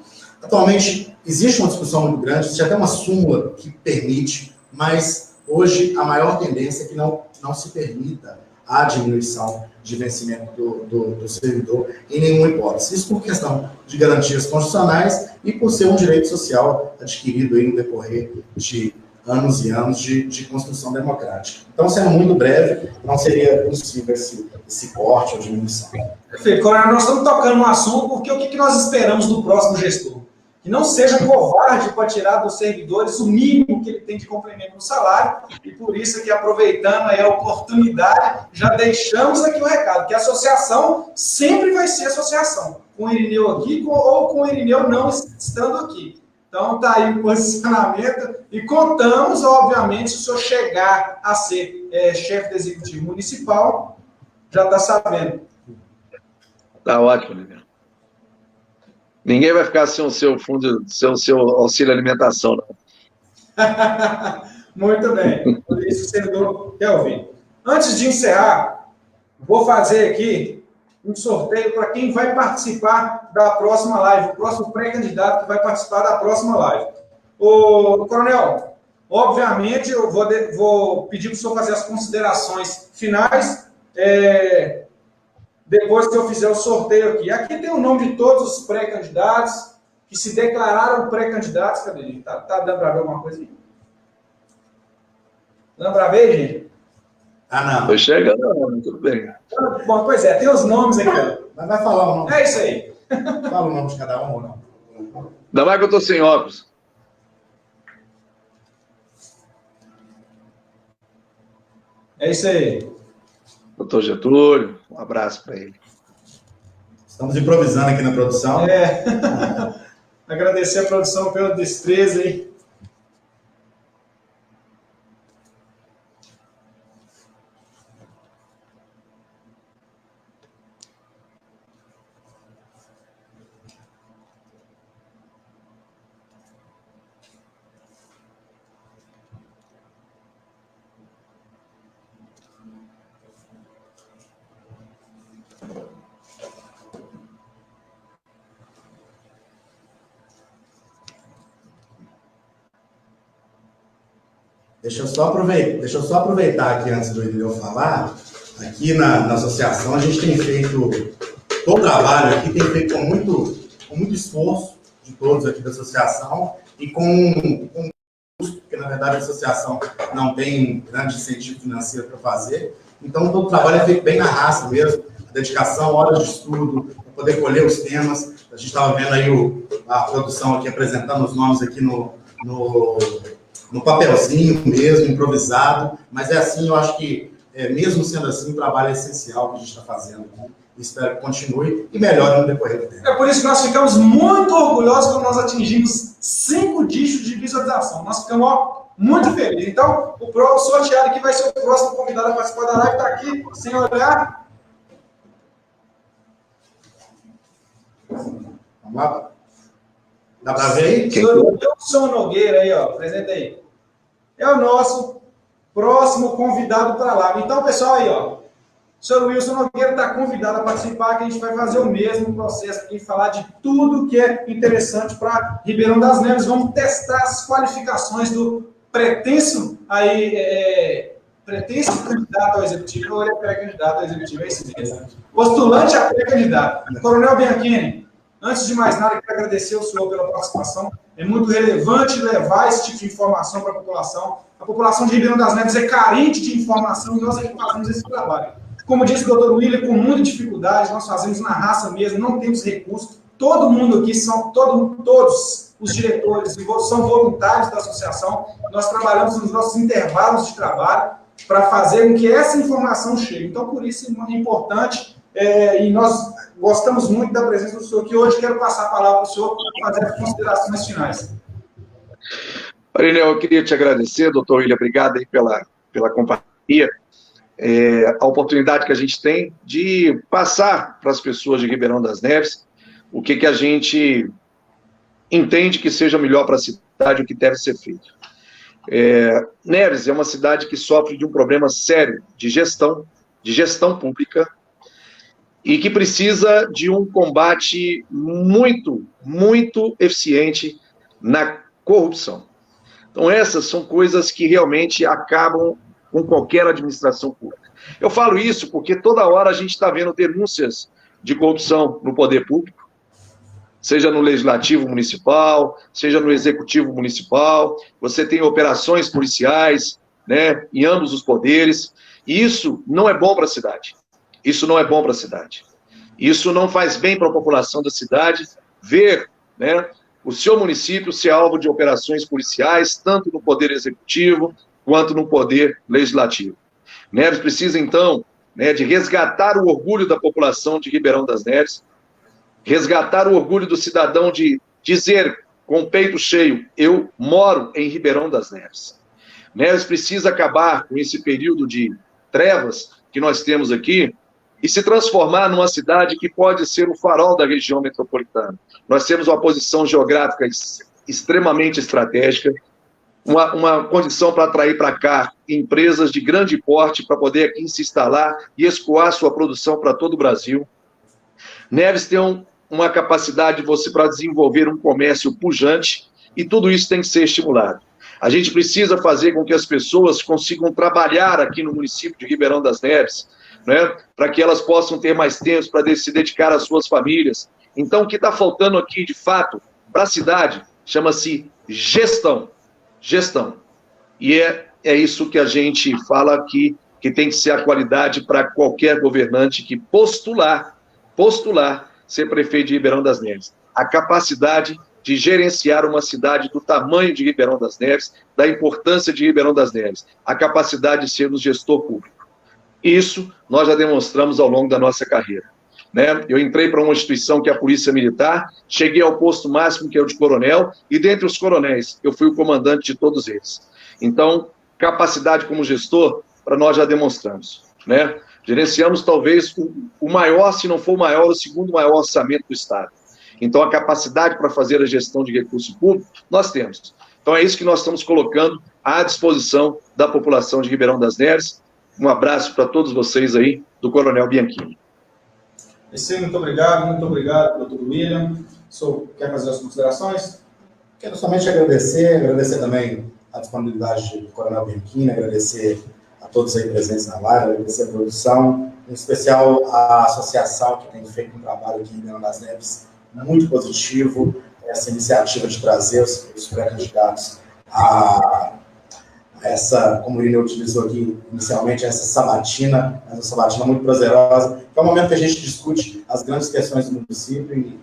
Atualmente, existe uma discussão muito grande, existe até uma súmula que permite, mas hoje a maior tendência é que não se permita a diminuição de vencimento do servidor em nenhuma hipótese. Isso por questão de garantias constitucionais e por ser um direito social adquirido aí no decorrer de anos e anos de construção democrática. Então, sendo muito breve, não seria possível esse corte ou diminuição. Perfeito. Coronel, nós estamos tocando no assunto porque o que nós esperamos do próximo gestor? Que não seja covarde para tirar dos servidores o mínimo que ele tem de complemento no salário, e por isso que, aproveitando aí a oportunidade, já deixamos aqui o recado, que a associação sempre vai ser associação, com o Irineu aqui ou com o Irineu não estando aqui. Então, está aí o posicionamento, e contamos, obviamente, se o senhor chegar a ser chefe do Executivo Municipal, já está sabendo. Está ótimo, Lívia. Ninguém vai ficar sem o seu fundo, sem o seu auxílio alimentação, não. Muito bem. Por isso, o servidor quer ouvir. Antes de encerrar, vou fazer aqui um sorteio para quem vai participar da próxima live, o próximo pré-candidato que vai participar da próxima live. Ô, Coronel, obviamente, eu vou pedir para o senhor fazer as considerações finais, depois que eu fizer o sorteio aqui. Aqui tem o nome de todos os pré-candidatos que se declararam pré-candidatos. Cadê, gente? Tá dando para ver alguma coisa aí? Dando para ver, gente? Ah, não. Estou chegando, tudo bem. Bom, pois é, tem os nomes aqui. Mas vai falar o nome. É isso aí. Fala o nome de cada um ou não? Ainda mais que eu estou sem óculos. É isso aí. Doutor Getúlio, um abraço para ele. Estamos improvisando aqui na produção. Agradecer a produção pela destreza aí. Deixa eu só aproveitar aqui antes do Irineu falar. Aqui na associação a gente tem feito, todo o trabalho aqui tem feito com muito esforço de todos aqui da associação e com custo, porque na verdade a associação não tem grande incentivo financeiro para fazer. Então todo o trabalho é feito bem na raça mesmo, a dedicação, horas de estudo, para poder colher os temas. A gente estava vendo aí a produção aqui apresentando os nomes aqui no papelzinho mesmo, improvisado, mas é assim, eu acho que, mesmo sendo assim, o trabalho é essencial que a gente está fazendo, né? Espero que continue e melhore no decorrer do tempo. É por isso que nós ficamos muito orgulhosos quando nós atingimos 5 dígitos de visualização. Nós ficamos muito felizes. Então, o sorteado que vai ser o próximo convidado a participar da live está aqui, sem olhar. Vamos lá? Dá para ver aí? O Wilson Nogueira aí, ó, presente aí. É o nosso próximo convidado para a live. Então, pessoal, aí, ó. O senhor Wilson Nogueira está convidado a participar, que a gente vai fazer o mesmo processo aqui, falar de tudo que é interessante para Ribeirão das Neves. Vamos testar as qualificações do pretenso candidato ao executivo, ou ele é pré-candidato ao executivo, é isso mesmo. Postulante a pré-candidato. Coronel Bianchini, antes de mais nada, eu quero agradecer ao senhor pela participação. É muito relevante levar esse tipo de informação para a população. A população de Ribeirão das Neves é carente de informação e nós aqui fazemos esse trabalho. Como disse o doutor William, com muita dificuldade, nós fazemos na raça mesmo, não temos recursos. Todo mundo aqui, todos os diretores são voluntários da associação. Nós trabalhamos nos nossos intervalos de trabalho para fazer com que essa informação chegue. Então, por isso é muito importante e nós gostamos muito da presença do senhor, que hoje quero passar a palavra para o senhor para fazer as considerações finais. Marinel, eu queria te agradecer, doutor William, obrigado aí pela companhia. A oportunidade que a gente tem de passar para as pessoas de Ribeirão das Neves o que a gente entende que seja melhor para a cidade, o que deve ser feito. Neves é uma cidade que sofre de um problema sério de gestão pública e que precisa de um combate muito, muito eficiente na corrupção. Então, essas são coisas que realmente acabam com qualquer administração pública. Eu falo isso porque toda hora a gente está vendo denúncias de corrupção no poder público, seja no legislativo municipal, seja no executivo municipal, você tem operações policiais, né, em ambos os poderes, e isso não é bom para a cidade. Isso não é bom para a cidade. Isso não faz bem para a população da cidade ver, né, o seu município ser alvo de operações policiais, tanto no poder executivo, quanto no poder legislativo. Neves precisa, então, né, de resgatar o orgulho da população de Ribeirão das Neves, resgatar o orgulho do cidadão de dizer com o peito cheio, eu moro em Ribeirão das Neves. Neves precisa acabar com esse período de trevas que nós temos aqui e se transformar numa cidade que pode ser o farol da região metropolitana. Nós temos uma posição geográfica extremamente estratégica, uma condição para atrair para cá empresas de grande porte para poder aqui se instalar e escoar sua produção para todo o Brasil. Neves tem uma capacidade para desenvolver um comércio pujante e tudo isso tem que ser estimulado. A gente precisa fazer com que as pessoas consigam trabalhar aqui no município de Ribeirão das Neves, né, para que elas possam ter mais tempo para se dedicar às suas famílias. Então, o que está faltando aqui, de fato, para a cidade, chama-se gestão. Gestão. E é isso que a gente fala aqui, que tem que ser a qualidade para qualquer governante que postular ser prefeito de Ribeirão das Neves. A capacidade de gerenciar uma cidade do tamanho de Ribeirão das Neves, da importância de Ribeirão das Neves, a capacidade de ser um gestor público. Isso nós já demonstramos ao longo da nossa carreira. Né? Eu entrei para uma instituição que é a Polícia Militar, cheguei ao posto máximo, que é o de coronel, e dentre os coronéis, eu fui o comandante de todos eles. Então, capacidade como gestor, para nós já demonstramos. Né? Gerenciamos talvez o maior, se não for o maior, o segundo maior orçamento do Estado. Então, a capacidade para fazer a gestão de recurso público, nós temos. Então, é isso que nós estamos colocando à disposição da população de Ribeirão das Neves. Um abraço para todos vocês aí, do Coronel Bianchini. Muito obrigado, doutor William. O senhor quer fazer as considerações? Quero somente agradecer também a disponibilidade do Coronel Bianchini, agradecer a todos aí presentes na live, agradecer a produção, em especial a associação que tem feito um trabalho aqui em Ribeirão das Neves muito positivo, essa iniciativa de trazer os pré-candidatos a essa, como o Irene utilizou aqui inicialmente, essa sabatina, uma sabatina muito prazerosa, que é o momento que a gente discute as grandes questões do município e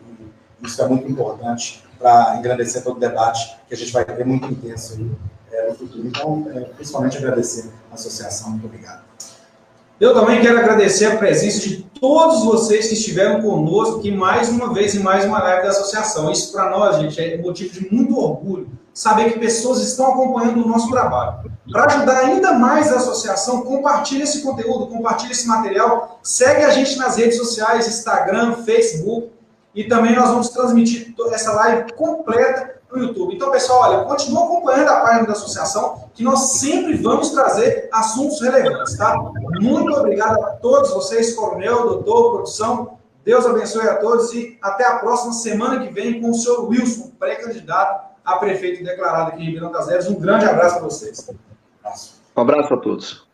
isso é muito importante para engrandecer todo o debate que a gente vai ter muito intenso aí, no futuro. Então, principalmente agradecer a associação. Muito obrigado. Eu também quero agradecer a presença de todos vocês que estiveram conosco aqui mais uma vez em mais uma live da associação. Isso para nós, gente, é motivo de muito orgulho, saber que pessoas estão acompanhando o nosso trabalho. Para ajudar ainda mais a associação, compartilhe esse conteúdo, compartilhe esse material, segue a gente nas redes sociais, Instagram, Facebook, e também nós vamos transmitir essa live completa no YouTube. Então, pessoal, olha, continua acompanhando a página da associação, que nós sempre vamos trazer assuntos relevantes, tá? Muito obrigado a todos vocês, coronel, doutor, produção. Deus abençoe a todos e até a próxima semana que vem com o senhor Wilson, pré-candidato a prefeito declarado aqui em Ribeirão das Neves. Um grande abraço para vocês. Um abraço a todos.